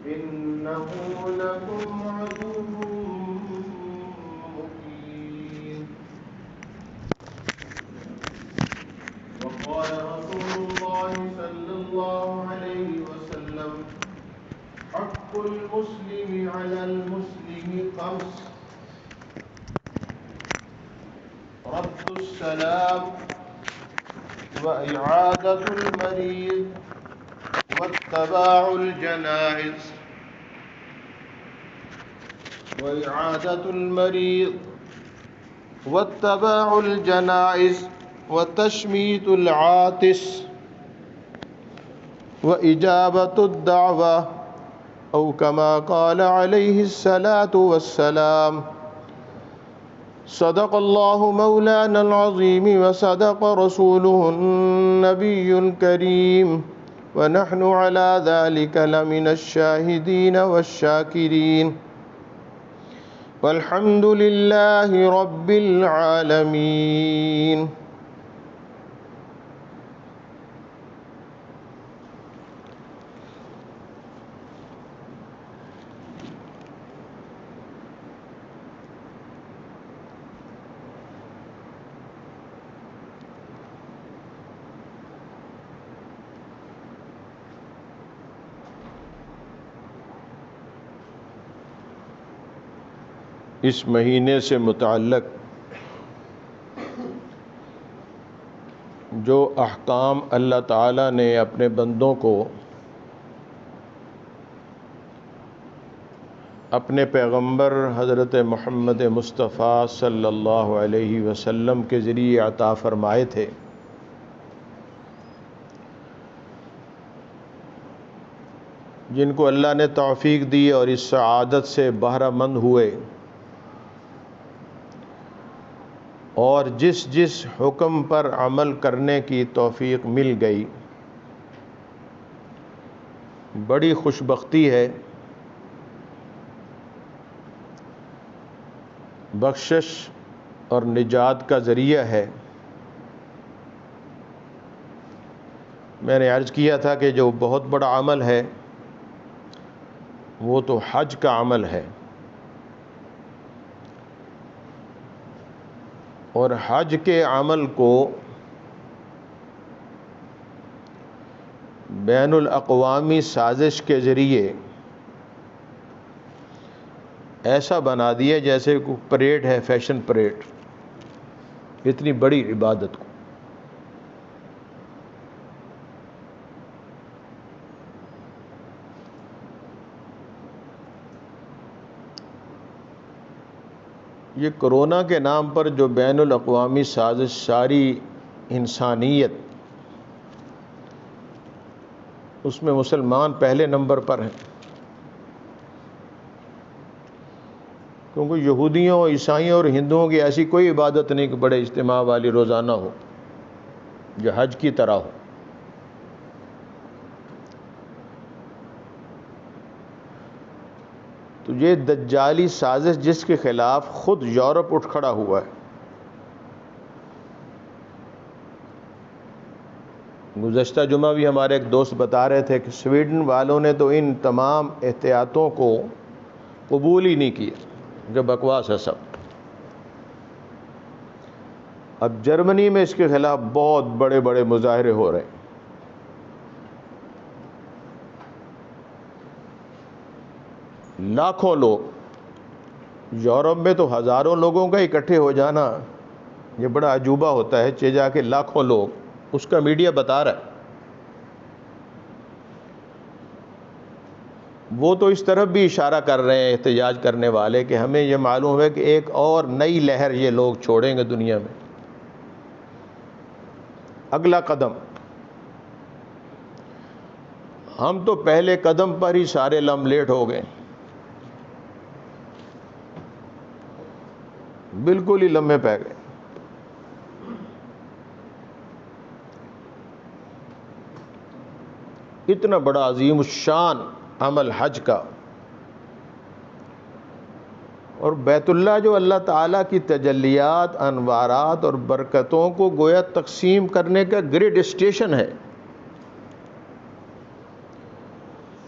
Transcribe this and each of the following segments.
إنه لكم عدو مبين. وقال رسول الله صلى الله عليه وسلم: حق المسلم على المسلم خمس: رد السلام، وإعادة المريض، واتباع الجنائز وتشميت العاطس، وإجابة الدعوة، أو كما قال عليه الصلاة والسلام. صدق الله مولانا العظيم، وصدق رسوله النبي الكريم، ونحن على ذلك لمن الشاهدين والشاكرين، والحمد لله رب العالمين. اس مہینے سے متعلق جو احکام اللہ تعالیٰ نے اپنے بندوں کو اپنے پیغمبر حضرت محمد مصطفیٰ صلی اللہ علیہ وسلم کے ذریعے عطا فرمائے تھے، جن کو اللہ نے توفیق دی اور اس سعادت سے بہرہ مند ہوئے، اور جس جس حکم پر عمل کرنے کی توفیق مل گئی، بڑی خوش بختی ہے، بخشش اور نجات کا ذریعہ ہے۔ میں نے عرض کیا تھا کہ جو بہت بڑا عمل ہے وہ تو حج کا عمل ہے، اور حج کے عمل کو بین الاقوامی سازش کے ذریعے ایسا بنا دیا جیسے کوئی پریڈ ہے، فیشن پریڈ، اتنی بڑی عبادت کو۔ یہ کرونا کے نام پر جو بین الاقوامی سازش، ساری انسانیت، اس میں مسلمان پہلے نمبر پر ہیں، کیونکہ یہودیوں، عیسائیوں اور ہندوؤں کی ایسی کوئی عبادت نہیں کہ بڑے اجتماع والی روزانہ ہو جو حج کی طرح ہو۔ تو یہ دجالی سازش جس کے خلاف خود یورپ اٹھ کھڑا ہوا ہے۔ گزشتہ جمعہ بھی ہمارے ایک دوست بتا رہے تھے کہ سویڈن والوں نے تو ان تمام احتیاطوں کو قبول ہی نہیں کیا، جو بکواس ہے سب۔ اب جرمنی میں اس کے خلاف بہت بڑے بڑے مظاہرے ہو رہے ہیں۔ لاکھوں لوگ، یورپ میں تو ہزاروں لوگوں کا اکٹھے ہو جانا یہ بڑا عجوبہ ہوتا ہے، چہ جا کے لاکھوں لوگ، اس کا میڈیا بتا رہا ہے۔ وہ تو اس طرف بھی اشارہ کر رہے ہیں احتجاج کرنے والے کہ ہمیں یہ معلوم ہے کہ ایک اور نئی لہر یہ لوگ چھوڑیں گے دنیا میں، اگلا قدم۔ ہم تو پہلے قدم پر ہی سارے لیٹ ہو گئے، بالکل ہی لمحے پہ گئے۔ اتنا بڑا عظیم الشان عمل حج کا، اور بیت اللہ جو اللہ تعالیٰ کی تجلیات، انوارات اور برکتوں کو گویا تقسیم کرنے کا گریڈ اسٹیشن ہے۔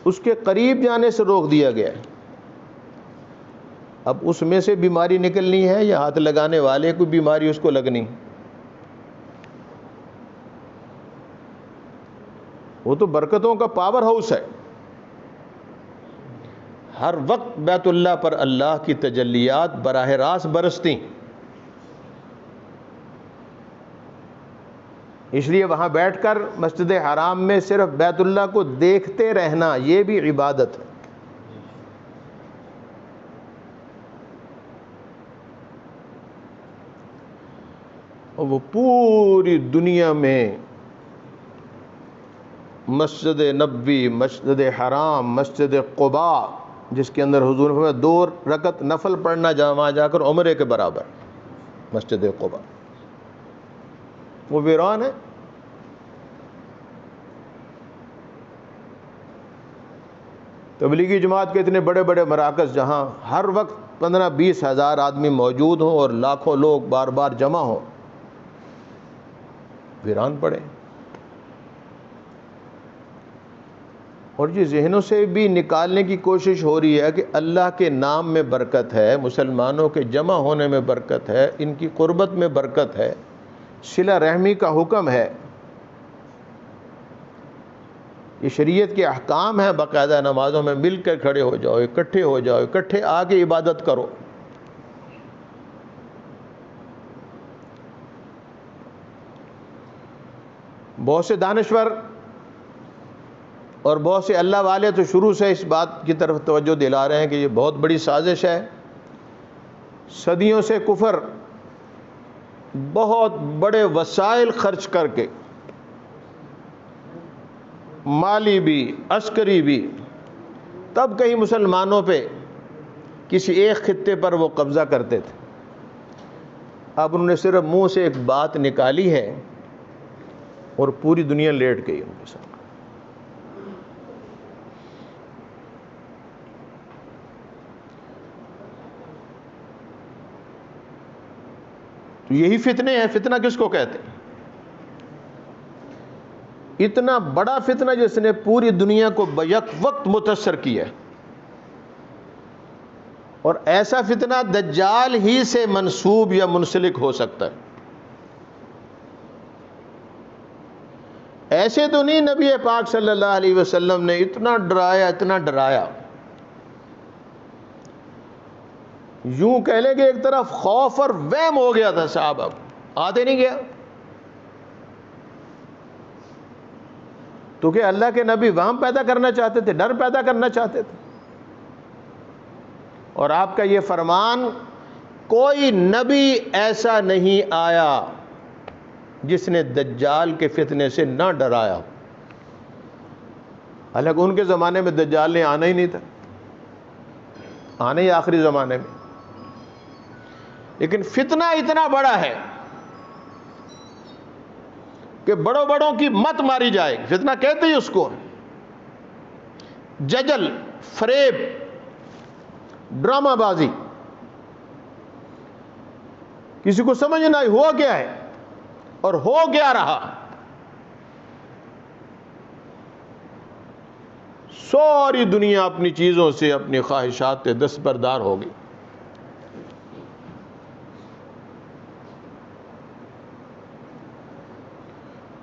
اس کے قریب جانے سے روک دیا گیا ہے۔ اب اس میں سے بیماری نکلنی ہے یا ہاتھ لگانے والے کو بیماری اس کو لگنی؟ وہ تو برکتوں کا پاور ہاؤس ہے، ہر وقت بیت اللہ پر اللہ کی تجلیات براہ راست برستی، اس لیے وہاں بیٹھ کر مسجد حرام میں صرف بیت اللہ کو دیکھتے رہنا یہ بھی عبادت ہے۔ اور وہ پوری دنیا میں مسجد نبوی، مسجد حرام، مسجد قباء، جس کے اندر حضور نے فرمایا 2 رکعت نفل پڑھنا وہاں جا کر عمرے کے برابر، مسجد قباء وہ ویران ہے۔ تبلیغی جماعت کے اتنے بڑے بڑے مراکز جہاں ہر وقت 15-20 ہزار آدمی موجود ہوں اور لاکھوں لوگ بار بار جمع ہوں، ویران پڑے۔ اور یہ ذہنوں سے بھی نکالنے کی کوشش ہو رہی ہے کہ اللہ کے نام میں برکت ہے، مسلمانوں کے جمع ہونے میں برکت ہے، ان کی قربت میں برکت ہے، صلہ رحمی کا حکم ہے، یہ شریعت کے احکام ہیں، باقاعدہ نمازوں میں مل کر کھڑے ہو جاؤ، اکٹھے ہو جاؤ، اکٹھے آ کے عبادت کرو۔ بہت سے دانشور اور بہت سے اللہ والے تو شروع سے اس بات کی طرف توجہ دلا رہے ہیں کہ یہ بہت بڑی سازش ہے، صدیوں سے کفر بہت بڑے وسائل خرچ کر کے، مالی بھی عسکری بھی، تب کہیں مسلمانوں پہ کسی ایک خطے پر وہ قبضہ کرتے تھے۔ اب انہوں نے صرف منہ سے ایک بات نکالی ہے اور پوری دنیا لیٹ گئی ان کے ساتھ۔ تو یہی فتنے ہیں۔ فتنہ کس کو کہتے ہیں؟ اتنا بڑا فتنہ جس نے پوری دنیا کو بیک وقت متاثر کیا ہے، اور ایسا فتنہ دجال ہی سے منسوب یا منسلک ہو سکتا ہے۔ ایسے تو نہیں نبی پاک صلی اللہ علیہ وسلم نے اتنا ڈرایا، اتنا ڈرایا، یوں کہہ لیں کہ ایک طرف خوف اور وہم ہو گیا تھا، صحابہ آتے نہیں گیا تو کہ اللہ کے نبی وہم پیدا کرنا چاہتے تھے، ڈر پیدا کرنا چاہتے تھے۔ اور آپ کا یہ فرمان، کوئی نبی ایسا نہیں آیا جس نے دجال کے فتنے سے نہ ڈرایا ہو۔ حالانکہ ان کے زمانے میں دجال نے آنا ہی نہیں تھا، آنا ہی آخری زمانے میں، لیکن فتنہ اتنا بڑا ہے کہ بڑوں بڑوں کی مت ماری جائے گی۔ فتنہ کہتے ہی اس کو ججل، فریب، ڈرامہ بازی، کسی کو سمجھ نہ آئی ہوا کیا ہے اور ہو کیا رہا۔ ساری دنیا اپنی چیزوں سے، اپنی خواہشات سے دستبردار ہوگی۔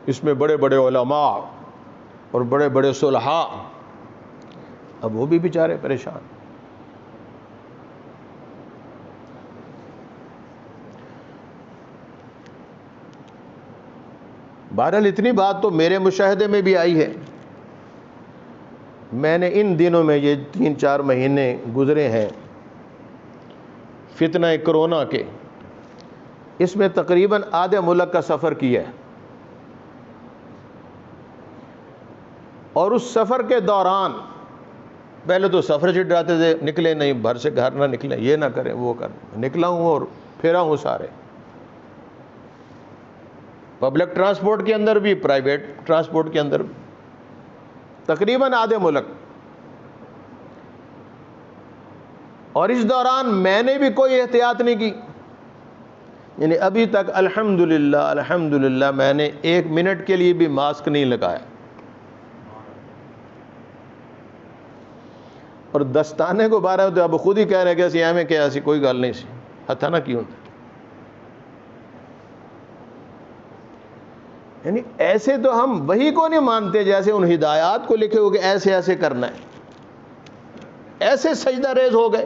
اس میں بڑے بڑے علماء اور بڑے بڑے صلحاء، اب وہ بھی بیچارے پریشان۔ بہرحال اتنی بات تو میرے مشاہدے میں بھی آئی ہے۔ میں نے ان دنوں میں، یہ 3-4 مہینے گزرے ہیں فتنہ کرونا کے، اس میں تقریباً آدھے ملک کا سفر کیا ہے، اور اس سفر کے دوران پہلے تو سفر سے ڈراتے تھے، نکلے نہیں، گھر سے گھر نہ نکلیں، یہ نہ کریں، وہ کریں۔ نکلا ہوں اور پھرا ہوں سارے، پبلک ٹرانسپورٹ کے اندر بھی، پرائیویٹ ٹرانسپورٹ کے اندر بھی، تقریباً آدھے ملک۔ اور اس دوران میں نے بھی کوئی احتیاط نہیں کی، یعنی ابھی تک الحمدللہ میں نے 1 منٹ کے لیے بھی ماسک نہیں لگایا۔ اور دستانے کو بارہ ہوتے اب خود ہی کہہ رہے کہ اسی ایویں کہ ایسی کوئی گل نہیں سی ہتھا نہ کیوں. یعنی ایسے تو ہم وہی کو نہیں مانتے جیسے ان ہدایات کو لکھے ہو کہ ایسے ایسے کرنا ہے، ایسے سجدہ ریز ہو گئے.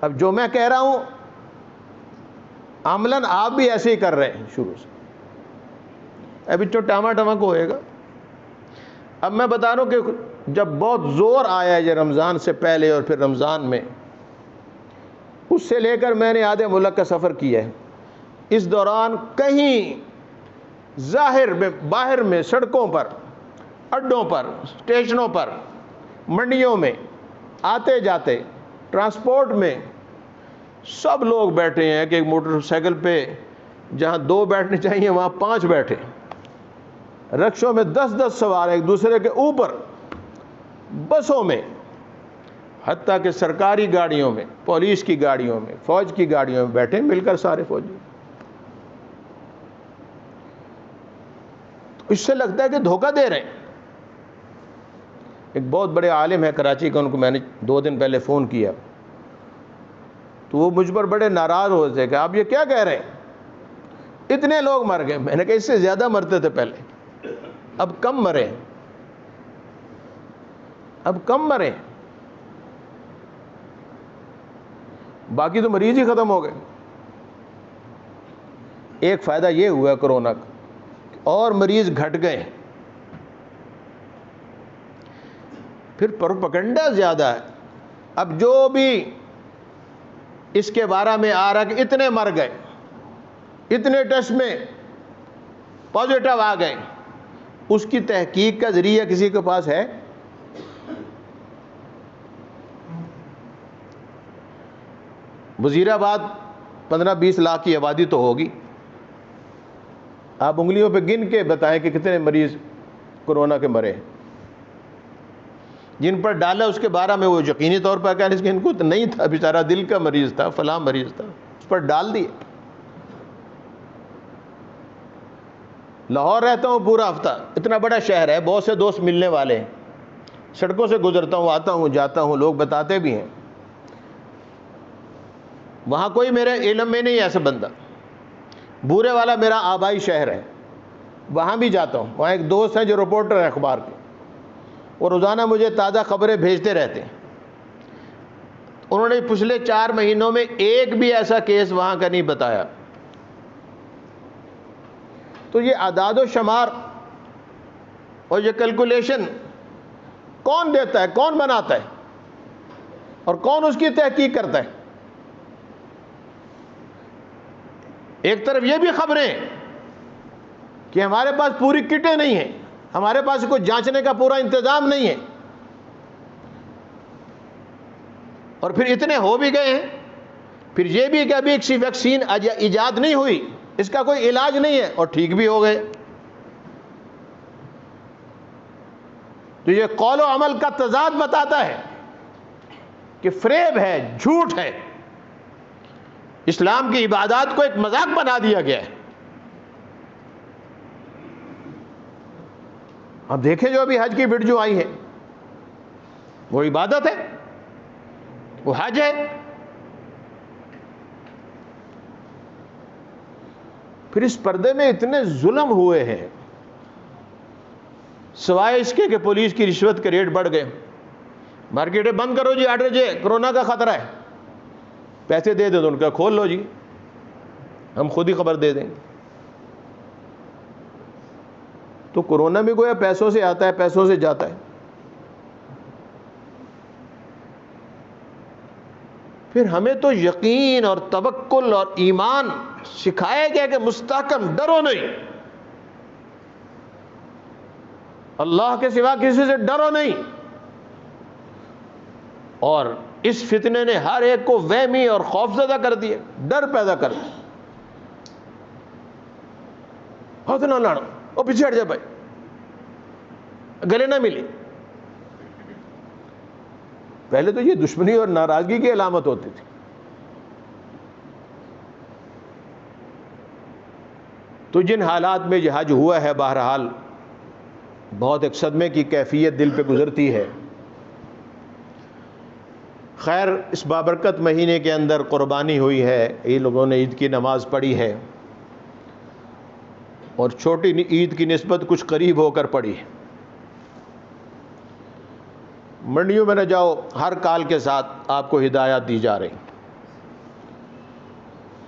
اب جو میں کہہ رہا ہوں عملاً آپ بھی ایسے ہی کر رہے ہیں شروع سے، ابھی تو ٹاما ٹاما کو ہوئے گا. اب میں بتا رہا ہوں کہ جب بہت زور آیا ہے یہ رمضان سے پہلے اور پھر رمضان میں، اس سے لے کر میں نے آدھے ملک کا سفر کیا ہے. اس دوران کہیں ظاہر میں باہر میں سڑکوں پر، اڈوں پر، اسٹیشنوں پر، منڈیوں میں، آتے جاتے ٹرانسپورٹ میں سب لوگ بیٹھے ہیں کہ ایک موٹر سائیکل پہ جہاں 2 بیٹھنے چاہیے وہاں 5 بیٹھے، رکشوں میں 10 سوار ایک دوسرے کے اوپر، بسوں میں، حتیٰ کہ سرکاری گاڑیوں میں، پولیس کی گاڑیوں میں، فوج کی گاڑیوں میں بیٹھے مل کر سارے فوجی. اس سے لگتا ہے کہ دھوکہ دے رہے ہیں. ایک بہت بڑے عالم ہے کراچی کا، ان کو میں نے 2 دن پہلے فون کیا تو وہ مجھ پر بڑے ناراض ہو تھے کہ آپ یہ کیا کہہ رہے ہیں، اتنے لوگ مر گئے. میں نے کہا اس سے زیادہ مرتے تھے پہلے، اب کم مرے، اب کم مرے، باقی تو مریض ہی ختم ہو گئے. ایک فائدہ یہ ہوا کرونا کا، اور مریض گھٹ گئے. پھر پروپیگنڈا زیادہ ہے. اب جو بھی اس کے بارے میں آ رہا کہ اتنے مر گئے، اتنے ٹیسٹ میں پازیٹو آ گئے، اس کی تحقیق کا ذریعہ کسی کے پاس ہے؟ وزیر آباد 15-20 لاکھ کی آبادی تو ہوگی، آپ انگلیوں پہ گن کے بتائیں کہ کتنے مریض کورونا کے مرے. جن پر ڈالا اس کے بارے میں وہ یقینی طور پر کہنے کہ ان کو تو نہیں تھا، بیچارہ دل کا مریض تھا، فلاں مریض تھا، اس پر ڈال دیے. لاہور رہتا ہوں پورا ہفتہ، اتنا بڑا شہر ہے، بہت سے دوست ملنے والے ہیں، سڑکوں سے گزرتا ہوں، آتا ہوں جاتا ہوں، لوگ بتاتے بھی ہیں. وہاں کوئی میرے علم میں نہیں ایسا بندہ. بورے والا میرا آبائی شہر ہے، وہاں بھی جاتا ہوں. وہاں ایک دوست ہیں جو رپورٹر ہیں اخبار کے، وہ روزانہ مجھے تازہ خبریں بھیجتے رہتے ہیں. انہوں نے پچھلے 4 مہینوں میں ایک بھی ایسا کیس وہاں کا نہیں بتایا. تو یہ اعداد و شمار اور یہ کیلکولیشن کون دیتا ہے، کون بناتا ہے، اور کون اس کی تحقیق کرتا ہے؟ ایک طرف یہ بھی خبریں کہ ہمارے پاس پوری کٹیں نہیں ہیں، ہمارے پاس کوئی جانچنے کا پورا انتظام نہیں ہے، اور پھر اتنے ہو بھی گئے ہیں. پھر یہ بھی کہ ابھی کسی ویکسین ایجاد نہیں ہوئی، اس کا کوئی علاج نہیں ہے، اور ٹھیک بھی ہو گئے. تو یہ قول و عمل کا تضاد بتاتا ہے کہ فریب ہے، جھوٹ ہے. اسلام کی عبادات کو ایک مذاق بنا دیا گیا ہے. اب دیکھیں جو ابھی حج کی ویڈیو آئی ہے، وہ عبادت ہے، وہ حج ہے. پھر اس پردے میں اتنے ظلم ہوئے ہیں، سوائے اس کے کہ پولیس کی رشوت کے ریٹ بڑھ گئے. مارکیٹیں بند کرو جی، آرڈر جی، کرونا کا خطرہ ہے، پیسے دے دو تو ان کا کھول لو جی، ہم خود ہی خبر دے دیں گے. تو کورونا بھی گویا پیسوں سے آتا ہے، پیسوں سے جاتا ہے. پھر ہمیں تو یقین اور توکل اور ایمان سکھایا گیا کہ مستحکم ڈرو نہیں، اللہ کے سوا کسی سے ڈرو نہیں. اور اس فتنے نے ہر ایک کو وہمی اور خوفزدہ کر دیا، ڈر پیدا کر دیا. ہاتھ نہ لاڑو، اور پیچھے ہٹ جا بھائی، گلے نہ ملی. پہلے تو یہ دشمنی اور ناراضگی کی علامت ہوتی تھی. تو جن حالات میں یہ حج ہوا ہے، بہرحال بہت ایک صدمے کی کیفیت دل پہ گزرتی ہے۔ خیر، اس بابرکت مہینے کے اندر قربانی ہوئی ہے، یہ لوگوں نے عید کی نماز پڑھی ہے، اور چھوٹی عید کی نسبت کچھ قریب ہو کر پڑھی ہے۔ منڈیوں میں نہ جاؤ، ہر کال کے ساتھ آپ کو ہدایات دی جا رہی،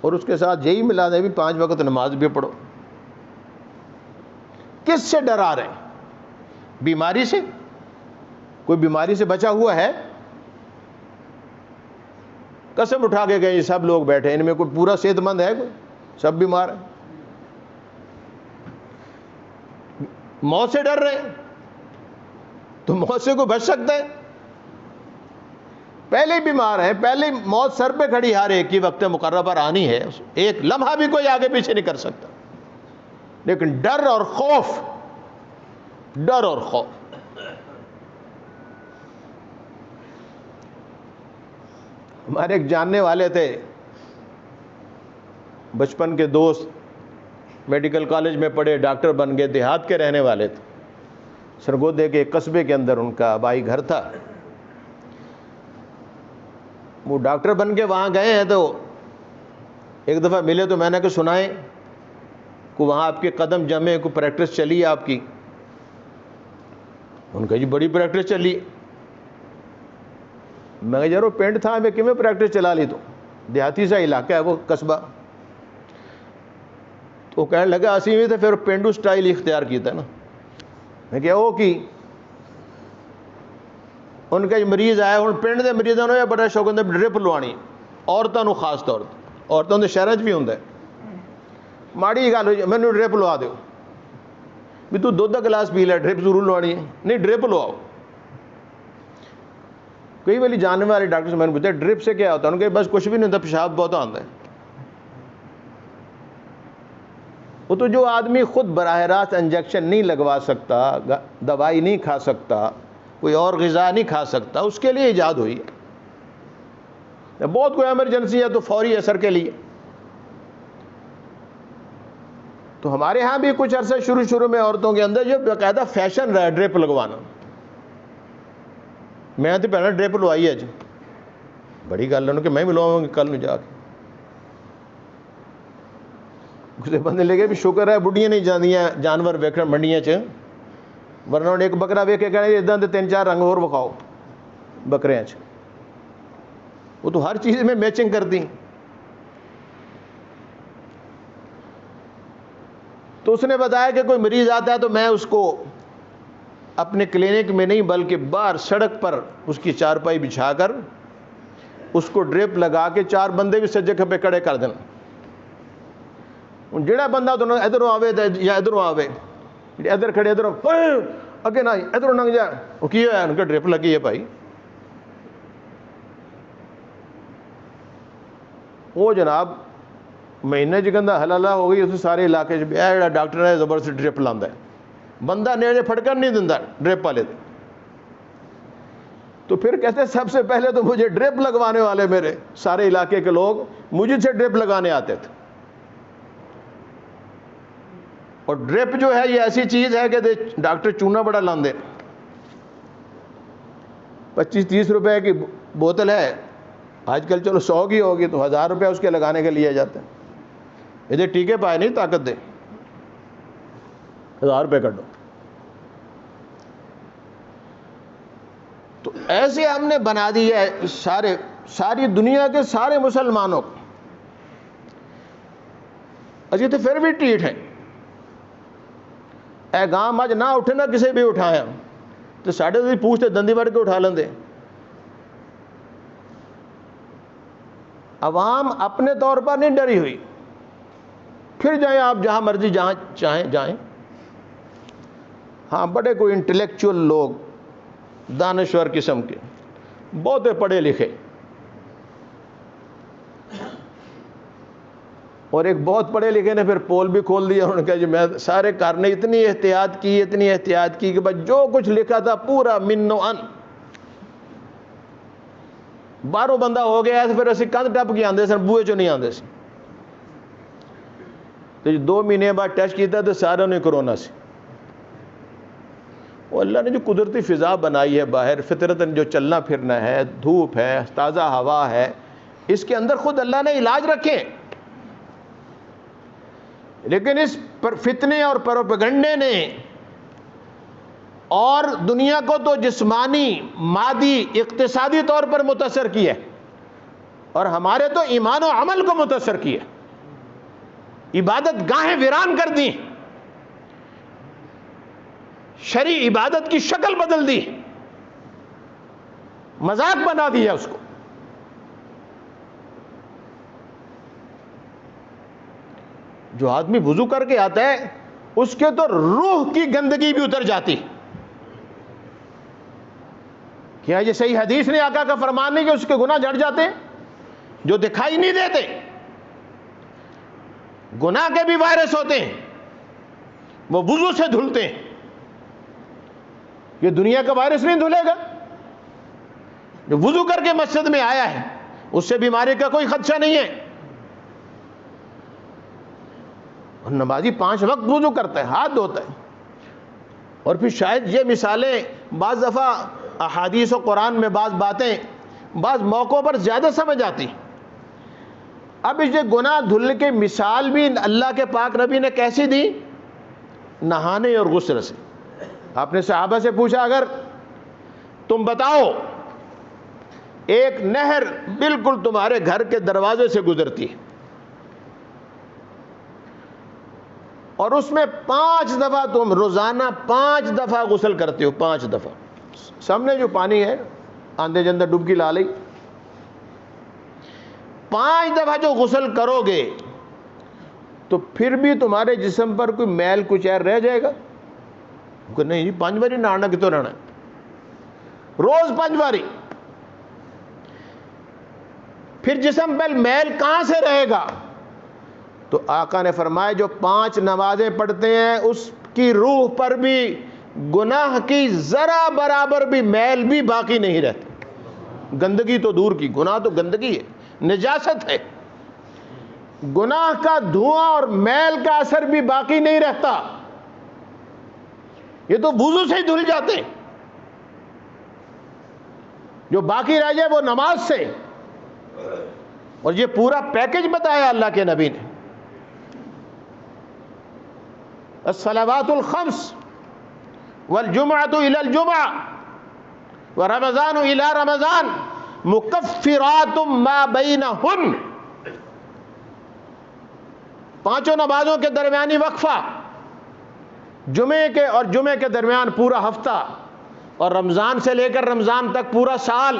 اور اس کے ساتھ یہی ملا دیں بھی 5 وقت نماز بھی پڑھو۔ کس سے ڈرا رہے ہیں؟ بیماری سے؟ کوئی بیماری سے بچا ہوا ہے؟ قسم اٹھا کے گئے سب لوگ بیٹھے، ان میں کوئی پورا صحت مند ہے؟ کوئی؟ سب بیمار ہیں۔ موت سے ڈر رہے ہیں تو موت سے کوئی بچ سکتا ہے؟ پہلے ہی بیمار ہیں، پہلے ہی موت سر پہ کھڑی، ہر ایک کی وقت مقررہ پر آنی ہے، ایک لمحہ بھی کوئی آگے پیچھے نہیں کر سکتا، لیکن ڈر اور خوف، ڈر اور خوف۔ ہمارے ایک جاننے والے تھے، بچپن کے دوست، میڈیکل کالج میں پڑھے، ڈاکٹر بن گئے، دیہات کے رہنے والے تھے، سرگودے کے ایک قصبے کے اندر ان کا آبائی گھر تھا۔ وہ ڈاکٹر بن کے وہاں گئے ہیں، تو ایک دفعہ ملے تو میں نے کہا سنائیں کہ وہاں آپ کے قدم جمے، کو پریکٹس چلی آپ کی؟ ان کا جی بڑی پریکٹس چلی۔ میں کہا یار وہ پینٹ تھا میں کیوں پریکٹس چلا لی؟ تو دیہاتی سا علاقہ ہے وہ قصبہ۔ تو کہنے لگا اسی میں تھے، پھر پینڈو سٹائل اختیار کیا تھا نا۔ میں کہا وہ کی ان کا مریض آیا ہوں، پنڈ کے مریضوں نے بڑا شوق ہوتا ڈرپ لوانی، عورتوں کو خاص طور پہ، عورتوں کے شہروں بھی ہوتا ہے۔ ماڑی گل ہوئی، مینوں ڈرپ لوا دیو، بھی تو دودھ کا گلاس پی لے، ڈرپ ضرور لوانی ہے؟ نہیں، ڈرپ لواؤ۔ کئی والی جاننے والے ڈاکٹر سے میں نے پوچھا ڈرپ سے کیا ہوتا ہے؟ انہوں نے کہا بس کچھ بھی نہیں ہوتا، پیشاب بہت آتا ہے۔ وہ تو جو آدمی خود براہ راست انجیکشن نہیں لگوا سکتا، دوائی نہیں کھا سکتا، کوئی اور غذا نہیں کھا سکتا، اس کے لیے ایجاد ہوئی ہے۔ بہت کوئی ایمرجنسی ہے تو فوری اثر کے لیے۔ تو ہمارے ہاں بھی کچھ عرصہ شروع میں عورتوں کے اندر جو باقاعدہ فیشن رہا ہے ڈرپ لگوانا۔ میں تو پہلے ڈرپ لوائی ہے جی، بڑی گل ہے کہ میں بھی لواؤں گی کل میں جا کے۔ کسی بندے لے کے بھی شکر ہے بڑھیاں نہیں جاندیاں جانور ویکھن منڈیاں چ، ورنہ ایک بکرا ویکھ کے کہنا اداں دے 3-4 رنگ اور وکھاؤ بکریاں چ۔ وہ تو ہر چیز میں میچنگ کرتی۔ تو اس نے بتایا کہ کوئی مریض آتا ہے تو میں اس کو اپنے کلینک میں نہیں بلکہ باہر سڑک پر اس کی چارپائی بچھا کر اس کو ڈرپ لگا کے 4 بندے بھی سجے کھبے کھڑے کر دینا۔ جڑا بندہ تو ادھروں آوے یا ادھروں آوے، ادھر کھڑے ادھروں اگے نہ ادھروں لنگ جا، وہ کی ہوا ان کا ڈرپ لگی ہے بھائی۔ وہ جناب مہینے چکندہ حلالہ ہو گئی، اس سارے علاقے جڑا ڈاکٹر ہے زبردست ڈرپ لاندا ہے، بندہ نیڑے پھٹکر نہیں دیندا ڈرپ والے۔ تو پھر کہتے سب سے پہلے تو مجھے ڈرپ لگوانے والے میرے سارے علاقے کے لوگ مجھے سے ڈرپ لگانے آتے تھے۔ اور ڈرپ جو ہے یہ ایسی چیز ہے کہ ڈاکٹر چونا بڑا لاندے، 25-30 روپے کی بوتل ہے، آج کل چلو 100 کی ہوگی تو 1000 روپے اس کے لگانے کے لیے جاتے ہیں۔ ادھر ٹیکے پائے نہیں طاقت دے، 1000 روپے کٹو۔ تو ایسے ہم نے بنا دی ہے ساری دنیا کے سارے مسلمانوں کو۔ اچھی تو پھر بھی ٹھیک ہیں، اے گام اج نہ اٹھے نہ کسی بھی اٹھایا تو ساڑھے تو پوچھتے دندی وڑ کے اٹھا لیندے۔ عوام اپنے طور پر نہیں ڈری ہوئی، پھر جائیں آپ جہاں مرضی جہاں چاہیں جائیں۔ ہاں بڑے کوئی انٹلیکچول لوگ، دانشور قسم کے، بہت پڑھے لکھے، اور ایک بہت پڑھے لکھے نے پھر پول بھی کھول دیا، انہوں نے کہا جی میں سارے کارنے اتنی احتیاط کی کہ بس جو کچھ لکھا تھا پورا من و ان، باہروں بندہ ہو گیا تو پھر اسی کندھ ٹپ کے آندے سن، بوئے چو نہیں آندے سی۔ تو 2 مہینے بعد ٹیسٹ کیتا تو ساروں نے کرونا سی۔ وہ اللہ نے جو قدرتی فضا بنائی ہے باہر، فطرتاً جو چلنا پھرنا ہے، دھوپ ہے، تازہ ہوا ہے، اس کے اندر خود اللہ نے علاج رکھے، لیکن اس پر فتنے اور پروپیگنڈے نے اور دنیا کو تو جسمانی، مادی، اقتصادی طور پر متاثر کیا اور ہمارے تو ایمان و عمل کو متاثر کیا، عبادت گاہیں ویران کر دی، شرعی عبادت کی شکل بدل دی، مذاق بنا دیا اس کو۔ جو آدمی وضو کر کے آتا ہے اس کے تو روح کی گندگی بھی اتر جاتی۔ کیا یہ صحیح حدیث نے آقا کا فرمان نہیں کہ اس کے گناہ جھڑ جاتے ہیں جو دکھائی نہیں دیتے؟ گناہ کے بھی وائرس ہوتے ہیں، وہ وضو سے دھلتے ہیں۔ یہ دنیا کا وائرس نہیں دھلے گا؟ جو وضو کر کے مسجد میں آیا ہے اس سے بیماری کا کوئی خدشہ نہیں ہے۔ اور نمازی 5 وقت وضو کرتا ہے، ہاتھ دھوتا ہے، اور پھر شاید یہ مثالیں بعض دفعہ احادیث و قرآن میں بعض باتیں بعض موقعوں پر زیادہ سمجھ آتی۔ اب اس گناہ دھلنے کی مثال بھی اللہ کے پاک نبی نے کیسی دی؟ نہانے اور غسل سے۔ آپ نے صحابہ سے پوچھا اگر تم بتاؤ ایک نہر بالکل تمہارے گھر کے دروازے سے گزرتی ہے اور اس میں 5 دفعہ تم روزانہ 5 دفعہ غسل کرتے ہو، 5 دفعہ، سامنے جو پانی ہے آندھے جندر ڈبکی لا لی، 5 دفعہ جو غسل کرو گے تو پھر بھی تمہارے جسم پر کوئی میل کچیر رہ جائے گا؟ کہ نہیں جی 5 باری نہانا کتوں رہنا ہے، روز 5 باری۔ پھر جسم پر میل کہاں سے رہے گا؟ تو آقا نے فرمایا جو 5 نمازیں پڑھتے ہیں اس کی روح پر بھی گناہ کی ذرا برابر بھی میل بھی باقی نہیں رہتا۔ گندگی تو دور کی، گناہ تو گندگی ہے، نجاست ہے، گناہ کا دھواں اور میل کا اثر بھی باقی نہیں رہتا، یہ تو وضو سے ہی دھل جاتے ہیں۔ جو باقی رہ جائے وہ نماز سے، اور یہ پورا پیکج بتایا اللہ کے نبی نے۔ الصلوات الخمس والجمعۃ الی الجمعہ ورمضان الی رمضان مکفرات ما بینہن، 5 نمازوں کے درمیانی وقفہ، جمعے کے اور جمعے کے درمیان پورا ہفتہ، اور رمضان سے لے کر رمضان تک پورا سال،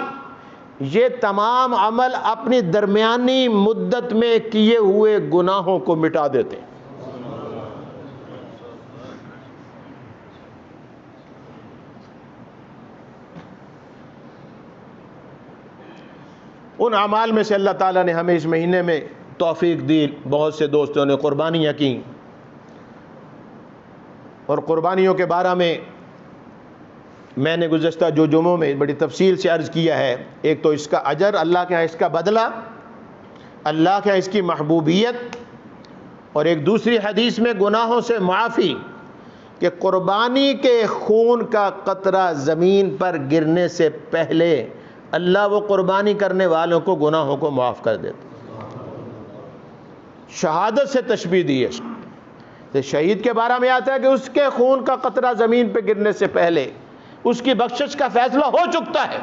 یہ تمام عمل اپنی درمیانی مدت میں کیے ہوئے گناہوں کو مٹا دیتے ہیں۔ ان اعمال میں سے اللہ تعالیٰ نے ہمیں اس مہینے میں توفیق دی، بہت سے دوستوں نے قربانیاں کی، اور قربانیوں کے بارے میں نے گزشتہ جو جمعوں میں بڑی تفصیل سے عرض کیا ہے۔ ایک تو اس کا اجر، اللہ کے ہاں اس کا بدلہ، اللہ کے ہاں اس کی محبوبیت، اور ایک دوسری حدیث میں گناہوں سے معافی، کہ قربانی کے خون کا قطرہ زمین پر گرنے سے پہلے اللہ وہ قربانی کرنے والوں کو گناہوں کو معاف کر دیتا۔ شہادت سے تشبیہ دی ہے، تو شہید کے بارے میں آتا ہے کہ اس کے خون کا قطرہ زمین پہ گرنے سے پہلے اس کی بخشش کا فیصلہ ہو چکتا ہے۔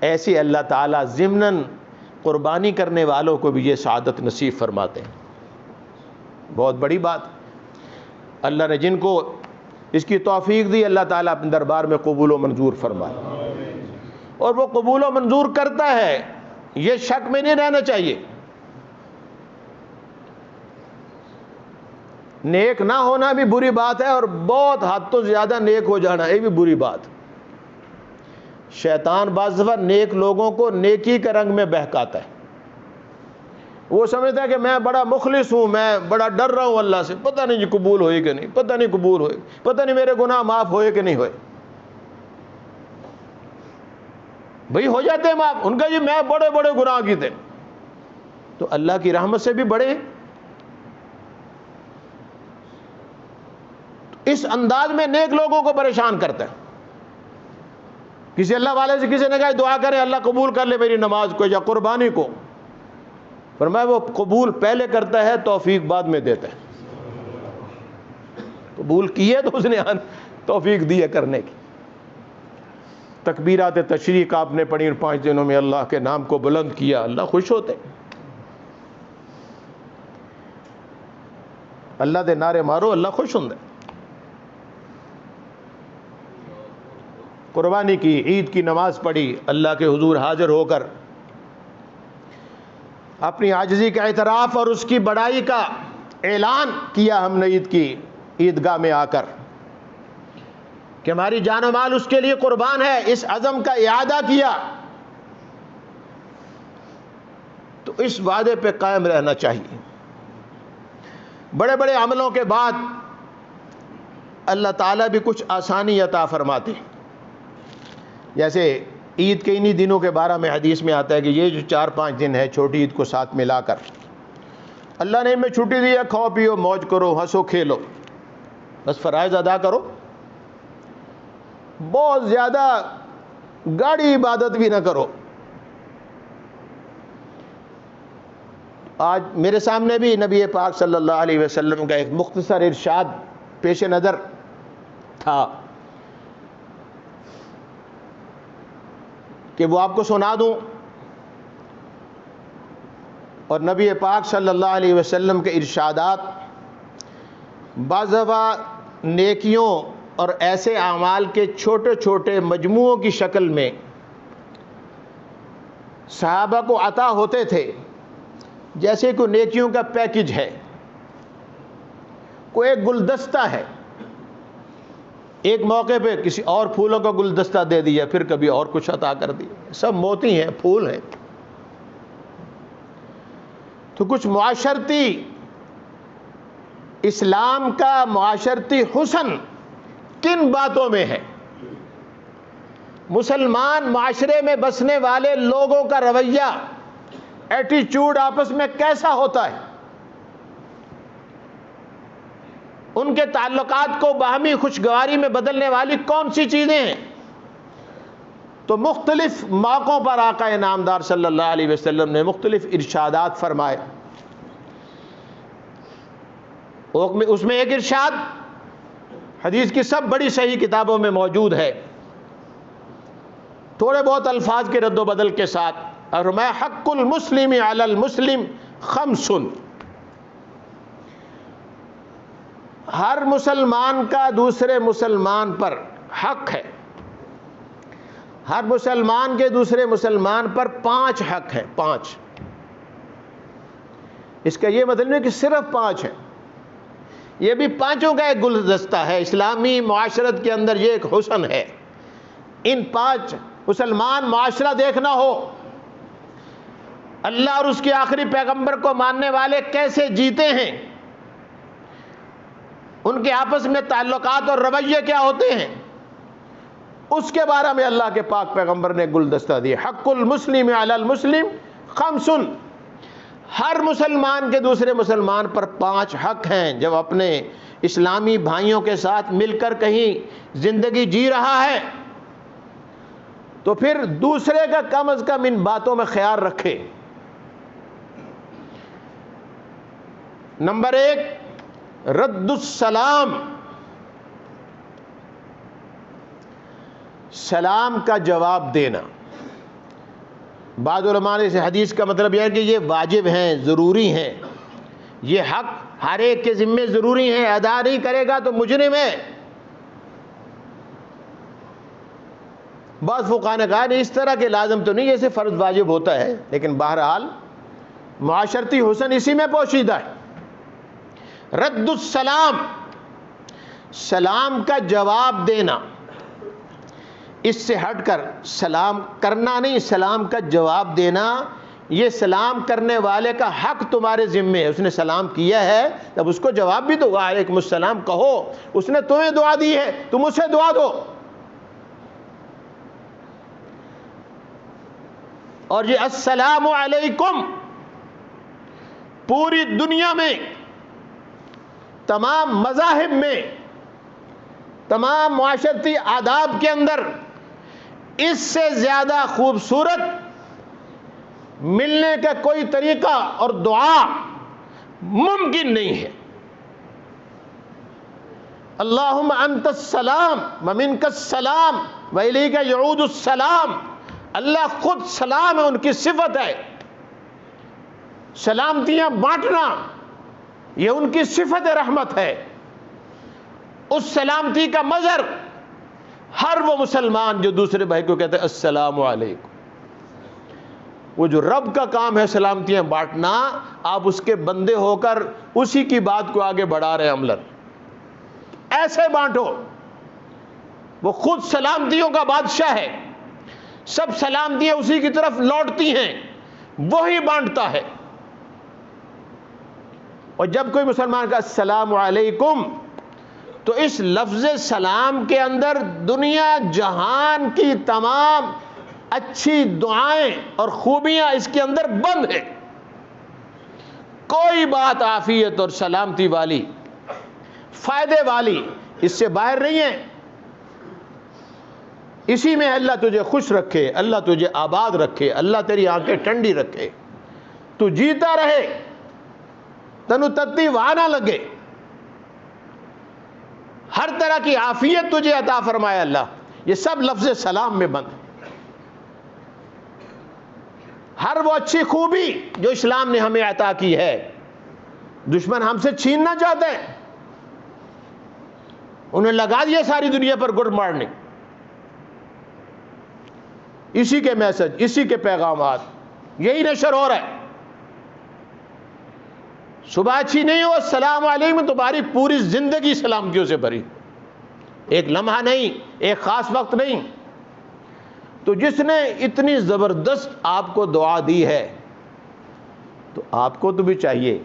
ایسی اللہ تعالیٰ ضمناً قربانی کرنے والوں کو بھی یہ سعادت نصیب فرماتے ہیں۔ بہت بڑی بات، اللہ نے جن کو اس کی توفیق دی اللہ تعالیٰ اپنے دربار میں قبول و منظور فرمائے، اور وہ قبول و منظور کرتا ہے، یہ شک میں نہیں رہنا چاہیے۔ نیک نہ ہونا بھی بری بات ہے، اور بہت حد تو زیادہ نیک ہو جانا یہ بھی بری بات۔ شیطان بعض دفعہ نیک لوگوں کو نیکی کے رنگ میں بہکاتا ہے، وہ سمجھتا ہے کہ میں بڑا مخلص ہوں، میں بڑا ڈر رہا ہوں اللہ سے، پتہ نہیں جی قبول ہوئی کہ نہیں، پتہ نہیں قبول ہوئے، پتہ نہیں میرے گناہ معاف ہوئے کہ نہیں ہوئے۔ بھئی ہو جاتے ہیں معاف، ان کا جی میں بڑے بڑے گناہ کی تھے، تو اللہ کی رحمت سے بھی بڑے ہیں۔ اس انداز میں نیک لوگوں کو پریشان کرتا ہے. کسی اللہ والے سے کسی نے کہا دعا کرے اللہ قبول کر لے میری نماز کو یا قربانی کو، فرمایا وہ قبول پہلے کرتا ہے، توفیق بعد میں دیتا ہے. قبول کیے تو اس نے توفیق دی ہے کرنے کی. تکبیرات تشریق آپ نے پڑھی 5 دنوں میں، اللہ کے نام کو بلند کیا، اللہ خوش ہوتے. اللہ دے نعرے مارو، اللہ خوش ہوں. قربانی کی، عید کی نماز پڑھی، اللہ کے حضور حاضر ہو کر اپنی عاجزی کا اعتراف اور اس کی بڑائی کا اعلان کیا ہم نے عید کی عیدگاہ میں آ کر کہ ہماری جان و مال اس کے لیے قربان ہے. اس عزم کا اعادہ کیا. تو اس وعدے پہ قائم رہنا چاہیے. بڑے بڑے عملوں کے بعد اللہ تعالیٰ بھی کچھ آسانی عطا فرماتے ہیں. جیسے عید کے انہی دنوں کے بارے میں حدیث میں آتا ہے کہ یہ جو 4-5 دن ہے چھوٹی عید کو ساتھ ملا کر اللہ نے ان میں چھٹی دی ہے، کھاؤ پیو موج کرو ہنسو کھیلو، بس فرائض ادا کرو. بہت زیادہ گاڑی عبادت بھی نہ کرو. آج میرے سامنے بھی نبی پاک صلی اللہ علیہ وسلم کا ایک مختصر ارشاد پیش نظر تھا کہ وہ آپ کو سنا دوں. اور نبی پاک صلی اللہ علیہ وسلم کے ارشادات بعض دفعہ نیکیوں اور ایسے اعمال کے چھوٹے چھوٹے مجموعوں کی شکل میں صحابہ کو عطا ہوتے تھے، جیسے کوئی نیکیوں کا پیکج ہے، کوئی ایک گلدستہ ہے. ایک موقع پہ کسی اور پھولوں کا گلدستہ دے دیا، پھر کبھی اور کچھ عطا کر دیا. سب موتی ہیں، پھول ہیں. تو کچھ معاشرتی، اسلام کا معاشرتی حسن کن باتوں میں ہے؟ مسلمان معاشرے میں بسنے والے لوگوں کا رویہ، ایٹیچیوڈ آپس میں کیسا ہوتا ہے؟ ان کے تعلقات کو باہمی خوشگواری میں بدلنے والی کون سی چیزیں ہیں؟ تو مختلف موقعوں پر آقا نامدار صلی اللہ علیہ وسلم نے مختلف ارشادات فرمائے. اس میں ایک ارشاد حدیث کی سب بڑی صحیح کتابوں میں موجود ہے، تھوڑے بہت الفاظ کے رد و بدل کے ساتھ. اور میں حق المسلم علی المسلم خمس، ہر مسلمان کا دوسرے مسلمان پر حق ہے. ہر مسلمان کے دوسرے مسلمان پر 5 حق ہیں. 5. اس کا یہ مطلب نہیں کہ صرف 5 ہیں، یہ بھی 5 کا ایک گلدستہ ہے. اسلامی معاشرت کے اندر یہ ایک حسن ہے. ان 5 مسلمان معاشرہ دیکھنا ہو، اللہ اور اس کے آخری پیغمبر کو ماننے والے کیسے جیتے ہیں، ان کے آپس میں تعلقات اور رویے کیا ہوتے ہیں، اس کے بارے میں اللہ کے پاک پیغمبر نے گلدستہ دیا. حق المسلم علی المسلم خمس، ہر مسلمان کے دوسرے مسلمان پر 5 حق ہیں. جب اپنے اسلامی بھائیوں کے ساتھ مل کر کہیں زندگی جی رہا ہے تو پھر دوسرے کا کم از کم ان باتوں میں خیال رکھے. نمبر 1، رد السلام، سلام کا جواب دینا. بعض علماء نے اس حدیث کا مطلب یہ ہے کہ یہ واجب ہیں، ضروری ہیں، یہ حق ہر ایک کے ذمے ضروری ہیں، ادا نہیں کرے گا تو مجرم ہے. بعض فقہاء نے کہا نہیں، اس طرح کے لازم تو نہیں جیسے فرض واجب ہوتا ہے، لیکن بہرحال معاشرتی حسن اسی میں پوشیدہ ہے. رد السلام، سلام کا جواب دینا. اس سے ہٹ کر سلام کرنا نہیں، سلام کا جواب دینا. یہ سلام کرنے والے کا حق تمہارے ذمے ہے. اس نے سلام کیا ہے تب اس کو جواب بھی دو، وعلیکم السلام کہو. اس نے تمہیں دعا دی ہے، تم اسے دعا دو. اور یہ السلام علیکم پوری دنیا میں تمام مذاہب میں تمام معاشرتی آداب کے اندر اس سے زیادہ خوبصورت ملنے کا کوئی طریقہ اور دعا ممکن نہیں ہے. اللہم انت السلام ومنک السلام والیک یعود السلام. اللہ خود سلام ہے، ان کی صفت ہے. سلامتیاں بانٹنا یہ ان کی صفت رحمت ہے. اس سلامتی کا مظہر ہر وہ مسلمان جو دوسرے بھائی کو کہتے ہیں السلام علیکم، وہ جو رب کا کام ہے سلامتیاں بانٹنا، آپ اس کے بندے ہو کر اسی کی بات کو آگے بڑھا رہے ہیں. عملاً ایسے بانٹو. وہ خود سلامتیوں کا بادشاہ ہے، سب سلامتیاں اسی کی طرف لوٹتی ہیں، وہی بانٹتا ہے. اور جب کوئی مسلمان کا السلام علیکم، تو اس لفظ سلام کے اندر دنیا جہان کی تمام اچھی دعائیں اور خوبیاں اس کے اندر بند ہیں. کوئی بات عافیت اور سلامتی والی، فائدے والی اس سے باہر نہیں ہے. اسی میں اللہ تجھے خوش رکھے، اللہ تجھے آباد رکھے، اللہ تیری آنکھیں ٹھنڈی رکھے، تو جیتا رہے، تنو تتی وہاں نہ لگے، ہر طرح کی عافیت تجھے عطا فرمائے اللہ. یہ سب لفظ سلام میں بند. ہر وہ اچھی خوبی جو اسلام نے ہمیں عطا کی ہے، دشمن ہم سے چھیننا چاہتے ہیں. انہیں لگا دیا ساری دنیا پر گڈ مارننگ. اسی کے میسج، اسی کے پیغامات، یہی نشر ہو رہا ہے. صبح اچھی نہیں ہو السلام علیکم، تمہاری پوری زندگی سلامتیوں سے بھری. ایک لمحہ نہیں، ایک خاص وقت نہیں. تو جس نے اتنی زبردست آپ کو دعا دی ہے، تو آپ کو تو بھی چاہیے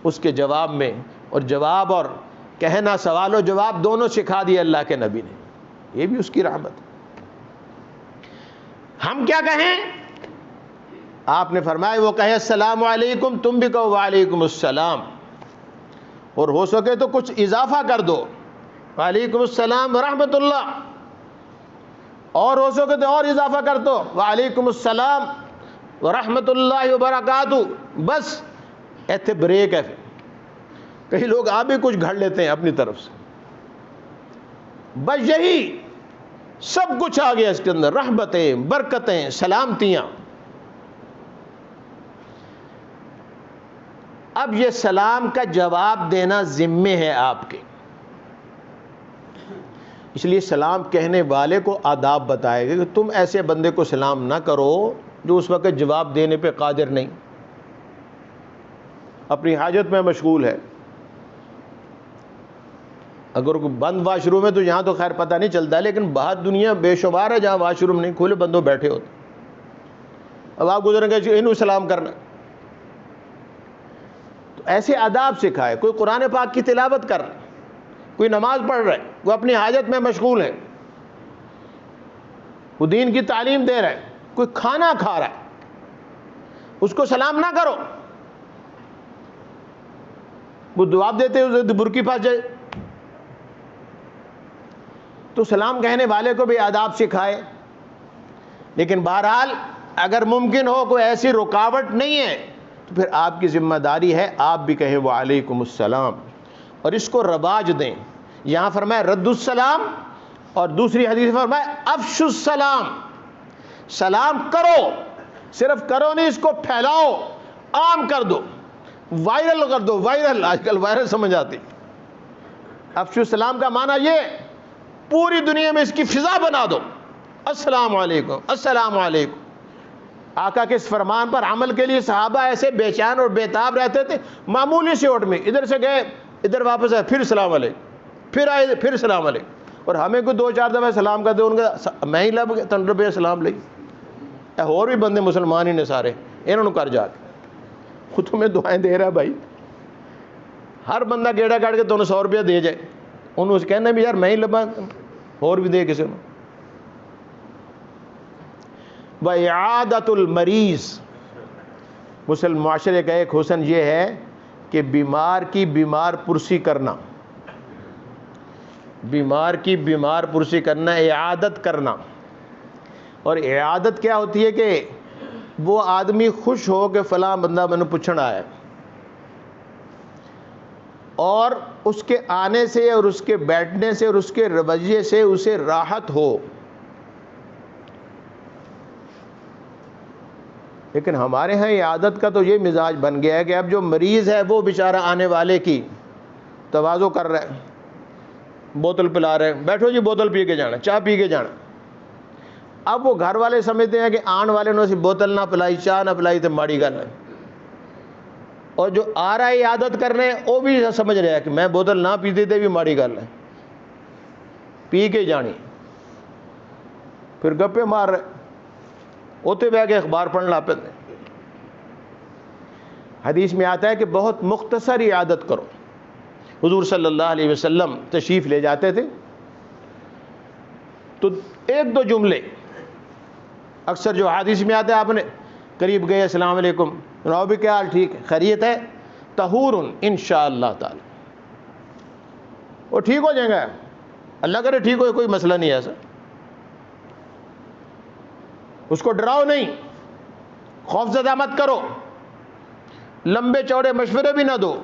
اس کے جواب میں، اور جواب اور کہنا، سوال و جواب دونوں سکھا دیے اللہ کے نبی نے. یہ بھی اس کی رحمت. ہم کیا کہیں؟ آپ نے فرمایا وہ کہے السلام علیکم، تم بھی کہو وعلیکم السلام، اور ہو سکے تو کچھ اضافہ کر دو، وعلیکم السلام ورحمۃ اللہ، اور ہو سکے تو اور اضافہ کر دو وعلیکم السلام ورحمۃ اللہ وبرکاتہ. بس ایتھے بریک ہے. کئی لوگ آپ بھی کچھ گھڑ لیتے ہیں اپنی طرف سے. بس یہی سب کچھ آ گیا اس کے اندر، رحمتیں، برکتیں، سلامتیاں. اب یہ سلام کا جواب دینا ذمے ہے آپ کے، اس لیے سلام کہنے والے کو آداب بتائے گا کہ تم ایسے بندے کو سلام نہ کرو جو اس وقت جواب دینے پہ قادر نہیں، اپنی حاجت میں مشغول ہے. اگر بند واش روم ہے تو یہاں تو خیر پتہ نہیں چلتا، لیکن باہر دنیا بے شمار ہے جہاں واش روم نہیں کھولے، بندوں بیٹھے ہوتے. اب آپ گزریں گے انہوں سلام کرنا. تو ایسے آداب سکھائے. کوئی قرآن پاک کی تلاوت کر رہا ہے، کوئی نماز پڑھ رہا ہے، وہ اپنی حاجت میں مشغول ہے، وہ دین کی تعلیم دے رہا ہے، کوئی کھانا کھا رہا ہے، اس کو سلام نہ کرو. وہ دعا دیتے ہوئے برکی پاس جائے. تو سلام کہنے والے کو بھی آداب سکھائے. لیکن بہرحال اگر ممکن ہو کوئی ایسی رکاوٹ نہیں ہے تو پھر آپ کی ذمہ داری ہے آپ بھی کہیں وعلیکم السلام، اور اس کو رواج دیں. یہاں فرمایا رد السلام، اور دوسری حدیث میں فرمایا افشوا السلام. سلام کرو، صرف کرو نہیں، اس کو پھیلاؤ، عام کر دو، وائرل کر دو. وائرل، آج کل وائرل سمجھ آتی. افشوا السلام کا معنی یہ پوری دنیا میں اس کی فضا بنا دو. السلام علیکم، السلام علیکم. آقا کے اس فرمان پر عمل کے لیے صحابہ ایسے بے چین اور بیتاب رہتے تھے. معمولی سی اوٹ میں ادھر سے گئے، ادھر واپس آئے، پھر السلام علیکم، پھر آئے، پھر السلام علیکم. اور ہمیں کوئی دو چار دفعہ سلام کر دے، ان کا میں ہی لب گیا تن روپے سلام لئی. اور بھی بندے مسلمان ہی نے سارے، انہوں نے کر جا کے خود تمہیں دعائیں دے رہا ہے بھائی. ہر بندہ گیڑا کاٹ کے 100 روپیہ دے جائے، انہوں سے کہنا بھی یار میں ہی لبا، اور بھی دے کسی نے. وَإِعَادَةُ الْمَرِيضِ، مسلم معاشرے کا ایک حسن یہ ہے کہ بیمار کی بیمار پرسی کرنا. بیمار کی بیمار پرسی کرنا، اعادت کرنا. اور اعادت کیا ہوتی ہے کہ وہ آدمی خوش ہو کہ فلاں بندہ میں نے پوچھنا ہے، اور اس کے آنے سے اور اس کے بیٹھنے سے اور اس کے رویے سے اسے راحت ہو. لیکن ہمارے ہاں عادت کا تو یہ مزاج بن گیا ہے کہ اب جو مریض ہے وہ بیچارہ آنے والے کی تواضع کر رہا ہے، بوتل پلا رہے ہیں، بیٹھو جی بوتل پی کے جانا، چائے پی کے جانا. اب وہ گھر والے سمجھتے ہیں کہ آن والے نے بوتل نہ پلائی، چائے نہ پلائی تو ماڑی گل ہے. اور جو آ رہا ہے عادت کرنے وہ بھی سمجھ رہا ہے کہ میں بوتل نہ پیتے تھے بھی ماڑی گل ہے، پی کے جانی. پھر گپے مار رہے، اوتے بہ کے اخبار پڑھنا پہ. حدیث میں آتا ہے کہ بہت مختصر عادت کرو. حضور صلی اللہ علیہ وسلم تشریف لے جاتے تھے تو ایک دو جملے اکثر جو حدیث میں آتا ہے، آپ نے قریب گئے، السلام علیکم، جناب بھی کیا حال، ٹھیک ہے، خیریت ہے، طہور انشاءاللہ تعالی، وہ ٹھیک ہو جائیں گے، اللہ کرے ٹھیک ہو، کوئی مسئلہ نہیں ہے ایسا. اس کو ڈراؤ نہیں، خوف زدہ مت کرو، لمبے چوڑے مشورے بھی نہ دو.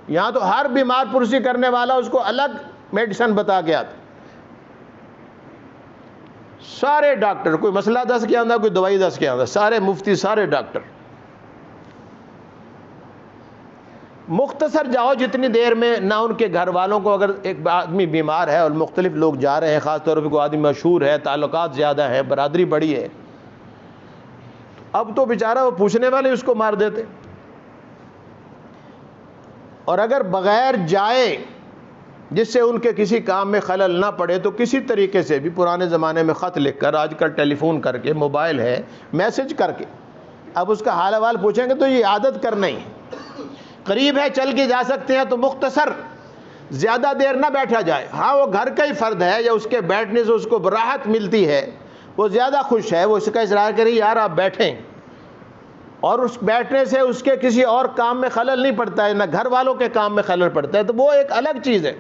یہاں تو ہر بیمار پرسی کرنے والا اس کو الگ میڈیسن بتا کے آتا. سارے ڈاکٹر کوئی مسئلہ دس کے آندا، کوئی دوائی دس کے آندا، سارے مفتی، سارے ڈاکٹر. مختصر جاؤ جتنی دیر میں، نہ ان کے گھر والوں کو، اگر ایک آدمی بیمار ہے اور مختلف لوگ جا رہے ہیں، خاص طور پہ کوئی آدمی مشہور ہے، تعلقات زیادہ ہیں، برادری بڑی ہے، اب تو بیچارہ وہ پوچھنے والے اس کو مار دیتے. اور اگر بغیر جائے جس سے ان کے کسی کام میں خلل نہ پڑے تو کسی طریقے سے بھی، پرانے زمانے میں خط لکھ کر، آج کل ٹیلی فون کر کے، موبائل ہے، میسج کر کے اب اس کا حال احوال پوچھیں گے تو یہ عادت کرنا ہی. قریب ہے چل کے جا سکتے ہیں تو مختصر، زیادہ دیر نہ بیٹھا جائے. ہاں وہ گھر کا ہی فرد ہے یا اس کے بیٹھنے سے اس کو راحت ملتی ہے، وہ زیادہ خوش ہے، وہ اس کا اصرار کرے یار آپ بیٹھیں، اور اس بیٹھنے سے اس کے کسی اور کام میں خلل نہیں پڑتا ہے، نہ گھر والوں کے کام میں خلل پڑتا ہے، تو وہ ایک الگ چیز ہے.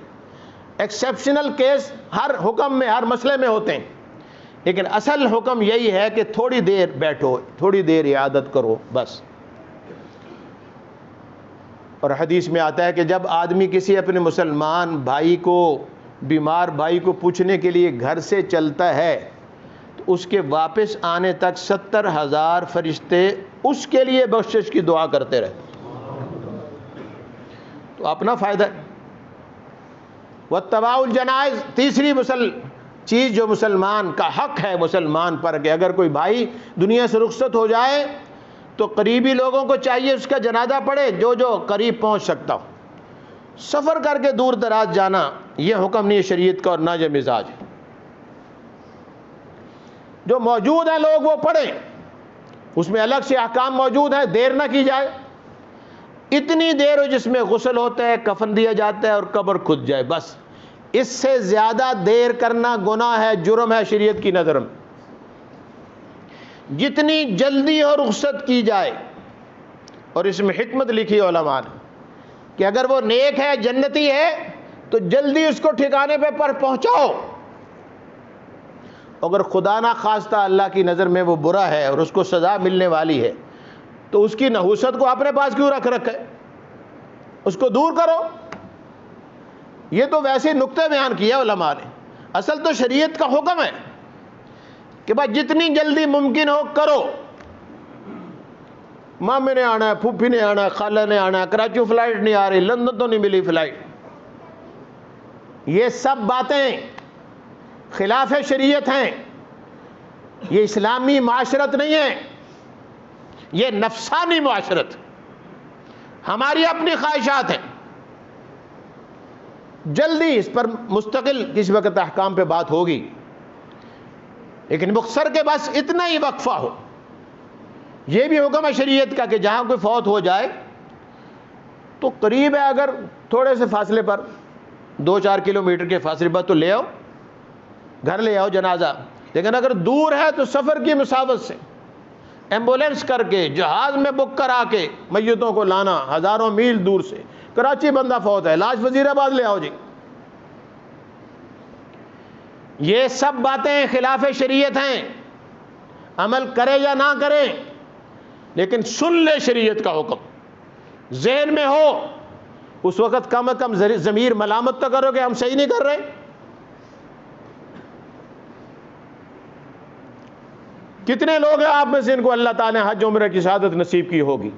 ایکسیپشنل کیس ہر حکم میں، ہر مسئلے میں ہوتے ہیں، لیکن اصل حکم یہی ہے کہ تھوڑی دیر بیٹھو، تھوڑی دیر عادت کرو بس. اور حدیث میں آتا ہے کہ جب آدمی کسی اپنے مسلمان بھائی کو، بیمار بھائی کو پوچھنے کے لیے گھر سے چلتا ہے تو اس کے واپس آنے تک 70,000 فرشتے اس کے لیے بخشش کی دعا کرتے رہتے. تو اپنا فائدہ ہے. واتباع الجنائز، تیسری چیز جو مسلمان کا حق ہے مسلمان پر، کہ اگر کوئی بھائی دنیا سے رخصت ہو جائے تو قریبی لوگوں کو چاہیے اس کا جنازہ پڑھے، جو جو قریب پہنچ سکتا ہو. سفر کر کے دور دراز جانا یہ حکم نہیں ہے شریعت کا، اور نہ یہ مزاج ہے. جو موجود ہیں لوگ وہ پڑھیں، اس میں الگ سے احکام موجود ہیں. دیر نہ کی جائے، اتنی دیر ہو جس میں غسل ہوتا ہے، کفن دیا جاتا ہے اور قبر کھد جائے، بس. اس سے زیادہ دیر کرنا گناہ ہے، جرم ہے شریعت کی نظر میں. جتنی جلدی اور رخصت کی جائے، اور اس میں حکمت لکھی علماء نے کہ اگر وہ نیک ہے، جنتی ہے، تو جلدی اس کو ٹھکانے پہ پہنچاؤ. اگر خدا نہ خواستہ اللہ کی نظر میں وہ برا ہے اور اس کو سزا ملنے والی ہے تو اس کی نحوست کو اپنے پاس کیوں رکھے؟ اس کو دور کرو. یہ تو ویسے نقطے بیان کیا علماء نے، اصل تو شریعت کا حکم ہے کہ بھائی جتنی جلدی ممکن ہو کرو. مامے نے آنا ہے، پھوپھی نے آنا ہے، خالہ نے آنا ہے، کراچی فلائٹ نہیں آ رہی، لندن تو نہیں ملی فلائٹ. یہ سب باتیں خلاف شریعت ہیں. یہ اسلامی معاشرت نہیں ہے، یہ نفسانی معاشرت، ہماری اپنی خواہشات ہیں. جلدی اس پر مستقل کسی وقت احکام پہ بات ہوگی، لیکن مختصر کے بس اتنا ہی وقفہ ہو. یہ بھی حکم ہے شریعت کا کہ جہاں کوئی فوت ہو جائے تو قریب ہے، اگر تھوڑے سے فاصلے پر 2-4 کلومیٹر کے فاصلے پر تو لے آؤ، گھر لے آؤ جنازہ. لیکن اگر دور ہے تو سفر کی مسافت سے ایمبولینس کر کے، جہاز میں بک کرا کے میتوں کو لانا ہزاروں میل دور سے. کراچی بندہ فوت ہے، لاش وزیر آباد لے آؤ جی. یہ سب باتیں خلاف شریعت ہیں، عمل کرے یا نہ کرے، لیکن سن لے شریعت کا حکم، ذہن میں ہو، اس وقت کم از کم ضمیر ملامت تو کرو کہ ہم صحیح نہیں کر رہے۔ کتنے لوگ ہیں آپ میں سے ان کو اللہ تعالیٰ نے حج عمرہ کی سعادت نصیب کی ہوگی؟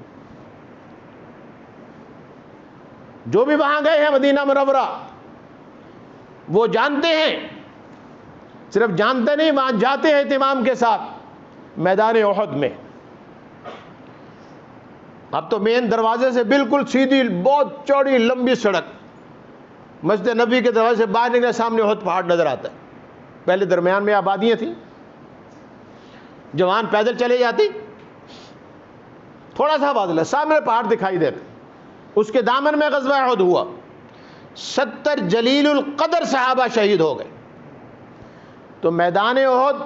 جو بھی وہاں گئے ہیں مدینہ منورہ، وہ جانتے ہیں، صرف جانتے نہیں، وہاں جاتے ہیں اہتمام کے ساتھ۔ میدان احد میں اب تو مین دروازے سے بالکل سیدھی بہت چوڑی لمبی سڑک، مسجد نبی کے دروازے سے باہر نکلے سامنے احد پہاڑ نظر آتا ہے۔ پہلے درمیان میں آبادیاں تھیں، جوان پیدل چلے جاتی، تھوڑا سا فاصلہ سامنے پہاڑ دکھائی دیتے، اس کے دامن میں غزوہ احد ہوا، 70 جلیل القدر صحابہ شہید ہو گئے۔ تو میدان احد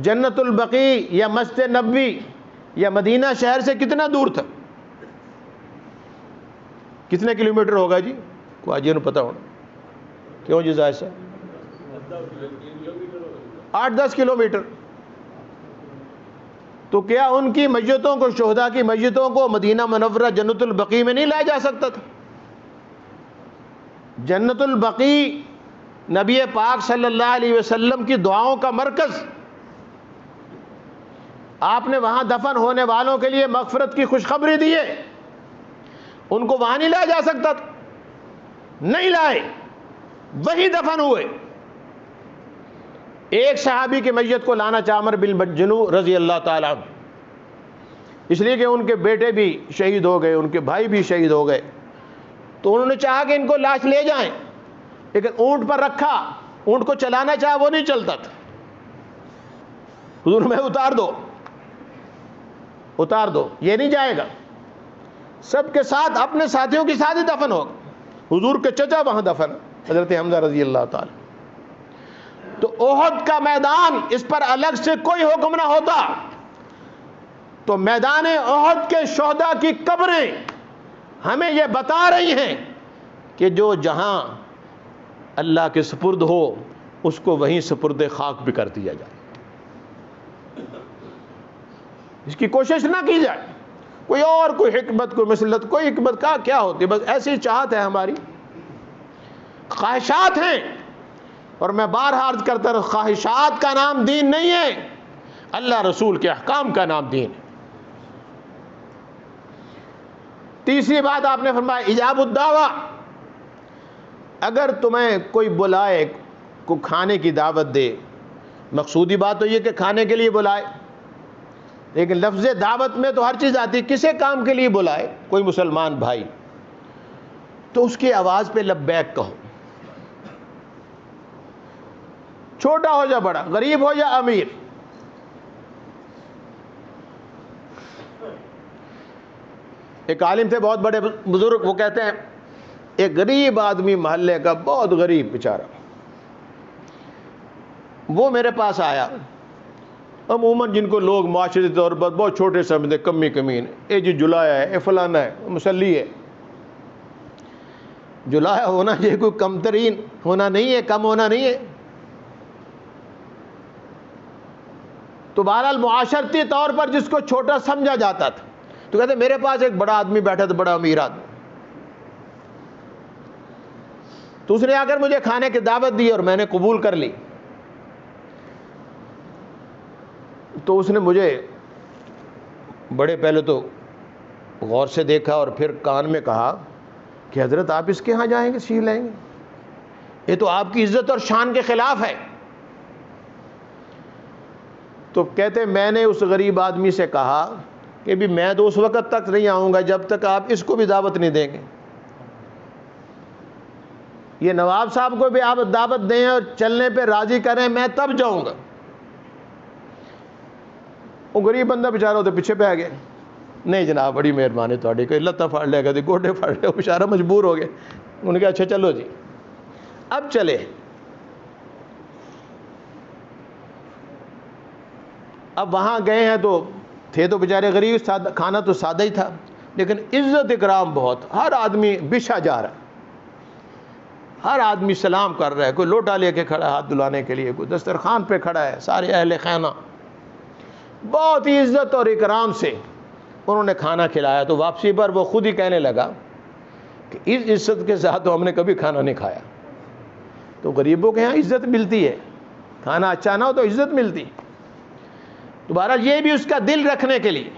جنت البقیع یا مسجد نبوی یا مدینہ شہر سے کتنا دور تھا؟ کتنے کلومیٹر ہوگا جی؟ کو آجی انہوں پتا ہونا، کیوں جی زائد صاحب؟ 8-10 کلومیٹر۔ تو کیا ان کی میتوں کو، شہداء کی میتوں کو مدینہ منورہ جنت البقیع میں نہیں لایا جا سکتا تھا؟ جنت البقیع نبی پاک صلی اللہ علیہ وسلم کی دعاؤں کا مرکز، آپ نے وہاں دفن ہونے والوں کے لیے مغفرت کی خوشخبری دی ہے، ان کو وہاں نہیں لایا جا سکتا تھا؟ نہیں لائے، وہی دفن ہوئے۔ ایک صحابی کی میت کو لانا چاہ عمر بن جنوح رضی اللہ تعالیٰ عنہ، اس لیے کہ ان کے بیٹے بھی شہید ہو گئے، ان کے بھائی بھی شہید ہو گئے، تو انہوں نے چاہا کہ ان کو لاش لے جائیں، لیکن اونٹ پر رکھا، اونٹ کو چلانا چاہا، وہ نہیں چلتا تھا۔ حضور میں اتار دو، اتار دو، یہ نہیں جائے گا۔ سب کے ساتھ اپنے ساتھیوں کے ساتھ ہی دفن ہوگا۔ حضور کے چچا وہاں دفن، حضرت حمزہ رضی اللہ تعالی۔ تو احد کا میدان، اس پر الگ سے کوئی حکم نہ ہوتا تو میدان احد کے شہداء کی قبریں ہمیں یہ بتا رہی ہیں کہ جو جہاں اللہ کے سپرد ہو اس کو وہیں سپرد خاک بھی کر دیا جائے، اس کی کوشش نہ کی جائے۔ کوئی حکمت، کوئی مصلحت، کوئی حکمت کا کیا ہوتی ہے؟ بس ایسی چاہت ہے، ہماری خواہشات ہیں، اور میں بار عرض کرتا ہوں، خواہشات کا نام دین نہیں ہے، اللہ رسول کے احکام کا نام دین ہے۔ تیسری بات آپ نے فرمایا ایجاب الدعوہ، اگر تمہیں کوئی بلائے، کو کھانے کی دعوت دے، مقصودی بات تو یہ کہ کھانے کے لیے بلائے، لیکن لفظ دعوت میں تو ہر چیز آتی، کسے کام کے لیے بلائے کوئی مسلمان بھائی، تو اس کی آواز پہ لبیک کہو، چھوٹا ہو یا بڑا، غریب ہو یا امیر۔ ایک عالم تھے بہت بڑے بزرگ، وہ کہتے ہیں ایک غریب آدمی محلے کا، بہت غریب بیچارہ، وہ میرے پاس آیا۔ عموماً جن کو لوگ معاشرتی طور پر بہت چھوٹے سمجھتے، کمی کمین، اے جی جلایا ہے، اے فلانا ہے، مسلی ہے۔ جلایا ہونا یہ کوئی کم ترین ہونا نہیں ہے، کم ہونا نہیں ہے۔ تو بہرحال معاشرتی طور پر جس کو چھوٹا سمجھا جاتا تھا، تو کہتے میرے پاس ایک بڑا آدمی بیٹھا تھا، بڑا امیر آدمی، تو اس نے آ کر مجھے کھانے کی دعوت دی اور میں نے قبول کر لی۔ تو اس نے مجھے بڑے پہلے تو غور سے دیکھا اور پھر کان میں کہا کہ حضرت آپ اس کے ہاں جائیں گے، سی لیں گے، یہ تو آپ کی عزت اور شان کے خلاف ہے۔ تو کہتے میں نے اس غریب آدمی سے کہا کہ بھی میں تو اس وقت تک نہیں آؤں گا جب تک آپ اس کو بھی دعوت نہیں دیں گے، یہ نواب صاحب کو بھی آپ دعوت دیں اور چلنے پہ راضی کریں، میں تب جاؤں گا۔ وہ غریب بندہ بیچارہ ہوتے پیچھے پہ آ گیا، نہیں جناب بڑی مہربانی تھوڑی، کوئی لتاں پھاڑ لے گا، گوڈے پھاڑ لے گا، بیچارہ مجبور ہو گئے۔ انہوں نے کہا اچھا چلو جی اب چلے۔ اب وہاں گئے ہیں تو تھے تو بیچارے غریب، کھانا تو سادہ ہی تھا، لیکن عزت اکرام بہت، ہر آدمی بچھا جا رہا ہے، ہر آدمی سلام کر رہا ہے، کوئی لوٹا لے کے کھڑا ہے ہاتھ دھلانے کے لیے، کوئی دسترخوان پہ کھڑا ہے، سارے اہل خانہ بہت ہی عزت اور اکرام سے انہوں نے کھانا کھلایا۔ تو واپسی پر وہ خود ہی کہنے لگا کہ اس عزت کے ساتھ تو ہم نے کبھی کھانا نہیں کھایا۔ تو غریبوں کے یہاں عزت ملتی ہے، کھانا اچھا نہ ہو تو عزت ملتی۔ تو بہرحال یہ بھی اس کا دل رکھنے کے لیے،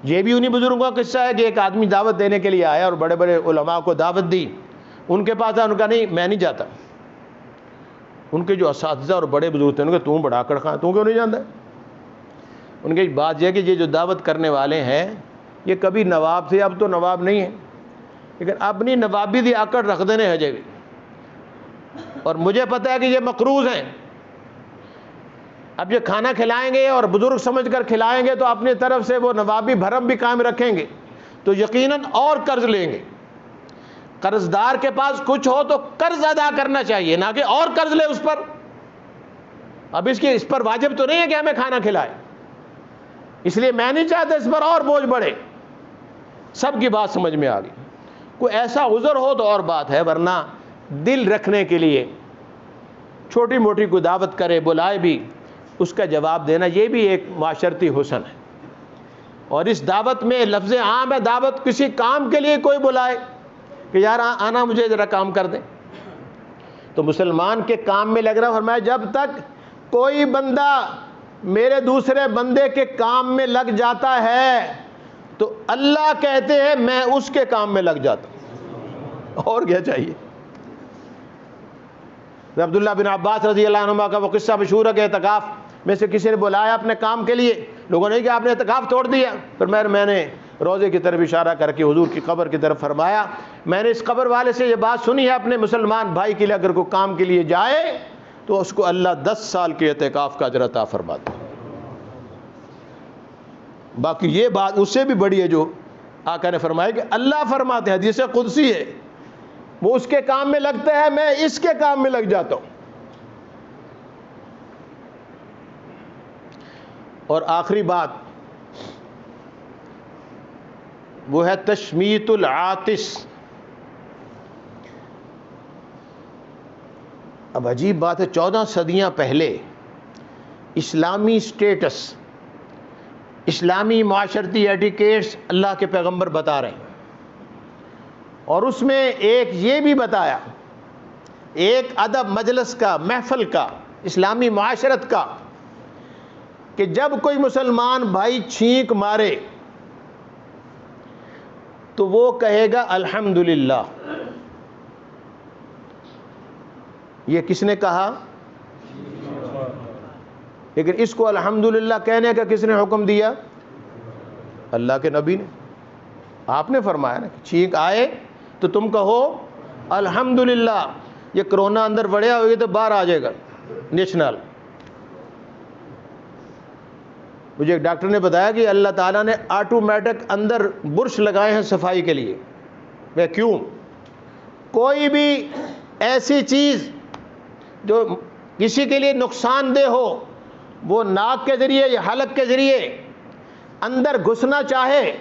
یہ بھی انہی بزرگوں کا قصہ ہے کہ ایک آدمی دعوت دینے کے لیے آیا اور بڑے بڑے علماء کو دعوت دی، ان کے پاس آیا، ان کا نہیں میں نہیں جاتا۔ ان کے جو اساتذہ اور بڑے بزرگ تھے، ان کے تم بڑا کر خاں، تم کیوں نہیں جانتا؟ ان کی بات یہ ہے کہ یہ جو دعوت کرنے والے ہیں یہ کبھی نواب تھے، اب تو نواب نہیں ہیں، لیکن اپنی نوابی دی آکڑ رکھ دینے ہیں بھی، اور مجھے پتہ ہے کہ یہ مقروض ہیں۔ اب یہ کھانا کھلائیں گے اور بزرگ سمجھ کر کھلائیں گے تو اپنی طرف سے وہ نوابی بھرم بھی قائم رکھیں گے، تو یقیناً اور قرض لیں گے۔ قرض دار کے پاس کچھ ہو تو قرض ادا کرنا چاہیے، نہ کہ اور قرض لے اس پر۔ اب اس پر واجب تو نہیں ہے کہ ہمیں کھانا کھلائے، اس لیے میں نہیں چاہتا اس پر اور بوجھ بڑھے۔ سب کی بات سمجھ میں آ گئی۔ کوئی ایسا عذر ہو تو اور بات ہے، ورنہ دل رکھنے کے لیے چھوٹی موٹی کوئی دعوت کرے، بلائے بھی، اس کا جواب دینا، یہ بھی ایک معاشرتی حسن ہے۔ اور اس دعوت میں لفظ عام ہے، دعوت کسی کام کے لیے کوئی بلائے کہ یار آنا مجھے ذرا کام کر دیں، تو مسلمان کے کام میں لگ رہا ہے۔ فرمایا جب تک کوئی بندہ میرے دوسرے بندے کے کام میں لگ جاتا ہے تو اللہ کہتے ہیں میں اس کے کام میں لگ جاتا ہوں، اور کیا چاہیے۔ عبداللہ بن عباس رضی اللہ عنہ کا وہ قصہ مشہور ہے کہ اعتکاف میں سے کسی نے بلایا اپنے کام کے لیے، لوگوں نے کہا آپ نے اعتکاف توڑ دیا، پھر میں نے روزے کی طرف اشارہ کر کے حضور کی قبر کی طرف فرمایا میں نے اس قبر والے سے یہ بات سنی ہے، اپنے مسلمان بھائی کے لیے اگر کوئی کام کے لیے جائے تو اس کو اللہ 10 سال کے اعتکاف کا اجر عطا فرماتا۔ باقی یہ بات اس سے بھی بڑی ہے جو آقا نے فرمایا کہ اللہ فرماتے ہیں، حدیث قدسی ہے، وہ اس کے کام میں لگتا ہے، میں اس کے کام میں لگ جاتا ہوں۔ اور آخری بات وہ ہے تشمیت العاطس۔ اب عجیب بات ہے، 14 صدیاں پہلے اسلامی سٹیٹس، اسلامی معاشرتی ایٹیکیٹس اللہ کے پیغمبر بتا رہے ہیں، اور اس میں ایک یہ بھی بتایا، ایک ادب مجلس کا، محفل کا، اسلامی معاشرت کا، کہ جب کوئی مسلمان بھائی چھینک مارے تو وہ کہے گا الحمدللہ۔ یہ کس نے کہا؟ لیکن اس کو الحمدللہ کہنے کا کس نے حکم دیا؟ اللہ کے نبی نے۔ آپ نے فرمایا نا کہ چھینک آئے تو تم کہو الحمدللہ۔ یہ کرونا اندر بڑھیا ہوگی تو باہر آ جائے گا نیشنل۔ مجھے ایک ڈاکٹر نے بتایا کہ اللہ تعالیٰ نے آٹومیٹک اندر برش لگائے ہیں صفائی کے لیے، ویکیوم۔ کوئی بھی ایسی چیز جو کسی کے لیے نقصان دہ ہو وہ ناک کے ذریعے یا حلق کے ذریعے اندر گھسنا چاہے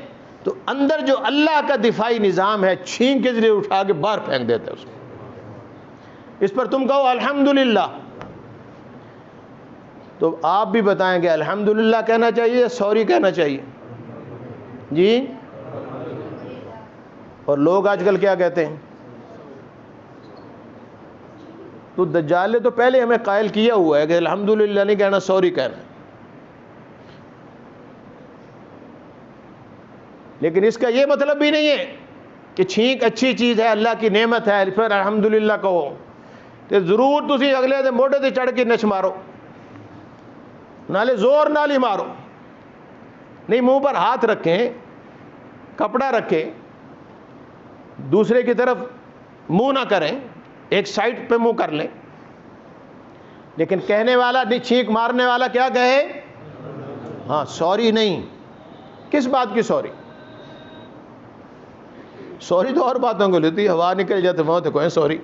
تو اندر جو اللہ کا دفاعی نظام ہے چھینک کے ذریعے اٹھا کے باہر پھینک دیتا ہے اس کو۔ اس پر تم کہو الحمدللہ۔ تو آپ بھی بتائیں گے الحمدللہ کہنا چاہیے یا سوری کہنا چاہیے؟ جی؟ اور لوگ آج کل کیا کہتے ہیں؟ تو دجال نے تو پہلے ہمیں قائل کیا ہوا ہے کہ الحمدللہ نہیں کہنا، سوری کہنا۔ لیکن اس کا یہ مطلب بھی نہیں ہے کہ چھینک اچھی چیز ہے، اللہ کی نعمت ہے، پھر الحمدللہ کہو تو ضرور تسی اگلے دن موٹے تے چڑھ کے نچ مارو، نالے زور نالی مارو، نہیں، منہ پر ہاتھ رکھیں، کپڑا رکھیں، دوسرے کی طرف منہ نہ کریں، ایک سائڈ پہ منہ کر لیں۔ لیکن کہنے والا نہیں، چھینک مارنے والا کیا کہے؟ ہاں، سوری نہیں۔ کس بات کی سوری؟ سوری تو اور باتوں کو لیتی، ہوا نکل جاتے وہاں تو کوئی سوری،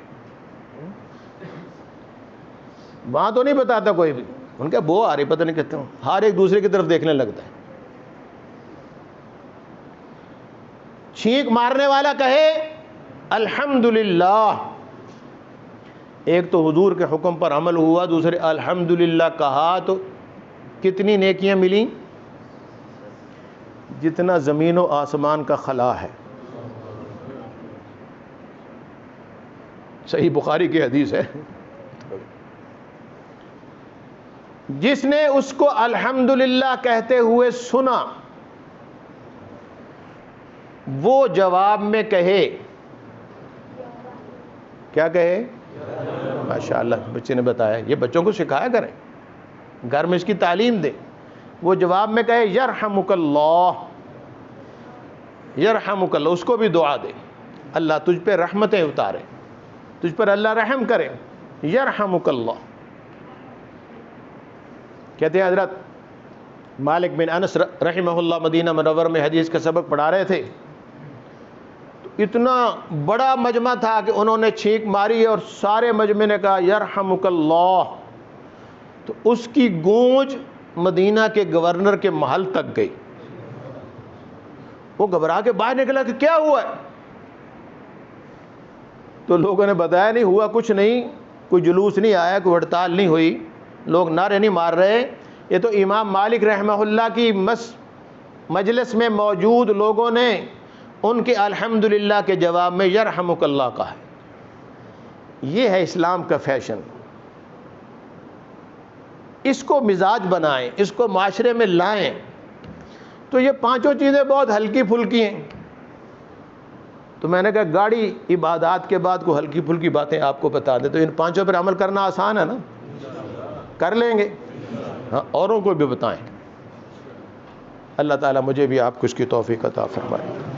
وہاں تو نہیں بتاتا کوئی بھی، ان کا بو آ رہی پتہ نہیں کہتے ہوں، ہر ایک دوسرے کی طرف دیکھنے لگتا ہے۔ چھینک مارنے والا کہے الحمدللہ، ایک تو حضور کے حکم پر عمل ہوا، دوسرے الحمدللہ کہا تو کتنی نیکیاں ملیں؟ جتنا زمین و آسمان کا خلا ہے. صحیح بخاری کی حدیث ہے. جس نے اس کو الحمدللہ کہتے ہوئے سنا، وہ جواب میں کہے، کیا کہے؟ ماشاءاللہ بچے نے بتایا، یہ بچوں کو سکھایا کریں، گھر میں اس کی تعلیم دے. وہ جواب میں کہے یرحمک اللہ، یرحمک اللہ، اس کو بھی دعا دے، اللہ تجھ پہ رحمتیں اتارے، تجھ پر اللہ رحم کرے، یرحمک اللہ. کہتے ہیں حضرت مالک بن انس رحمہ اللہ مدینہ منور میں حدیث کا سبق پڑھا رہے تھے، اتنا بڑا مجمع تھا کہ انہوں نے چھینک ماری اور سارے مجمع نے کہا یرحمک اللہ، تو اس کی گونج مدینہ کے گورنر کے محل تک گئی. وہ گھبرا کے باہر نکلا کہ کیا ہوا ہے؟ تو لوگوں نے بتایا نہیں ہوا کچھ نہیں، کوئی جلوس نہیں آیا، کوئی ہڑتال نہیں ہوئی، لوگ نعرے نہیں مار رہے. یہ تو امام مالک رحمہ اللہ کی مجلس میں موجود لوگوں نے ان کے الحمدللہ کے جواب میں یرحمک اللہ کہا ہے. یہ ہے اسلام کا فیشن. اس کو مزاج بنائیں، اس کو معاشرے میں لائیں. تو یہ پانچوں چیزیں بہت ہلکی پھلکی ہیں. تو میں نے کہا گاڑی عبادات کے بعد کو ہلکی پھلکی باتیں آپ کو بتا دیں، تو ان پانچوں پر عمل کرنا آسان ہے نا، کر لیں گے. ہاں اوروں کو بھی بتائیں. اللہ تعالیٰ مجھے بھی آپ کو اس کی توفیق عطا فرمائے.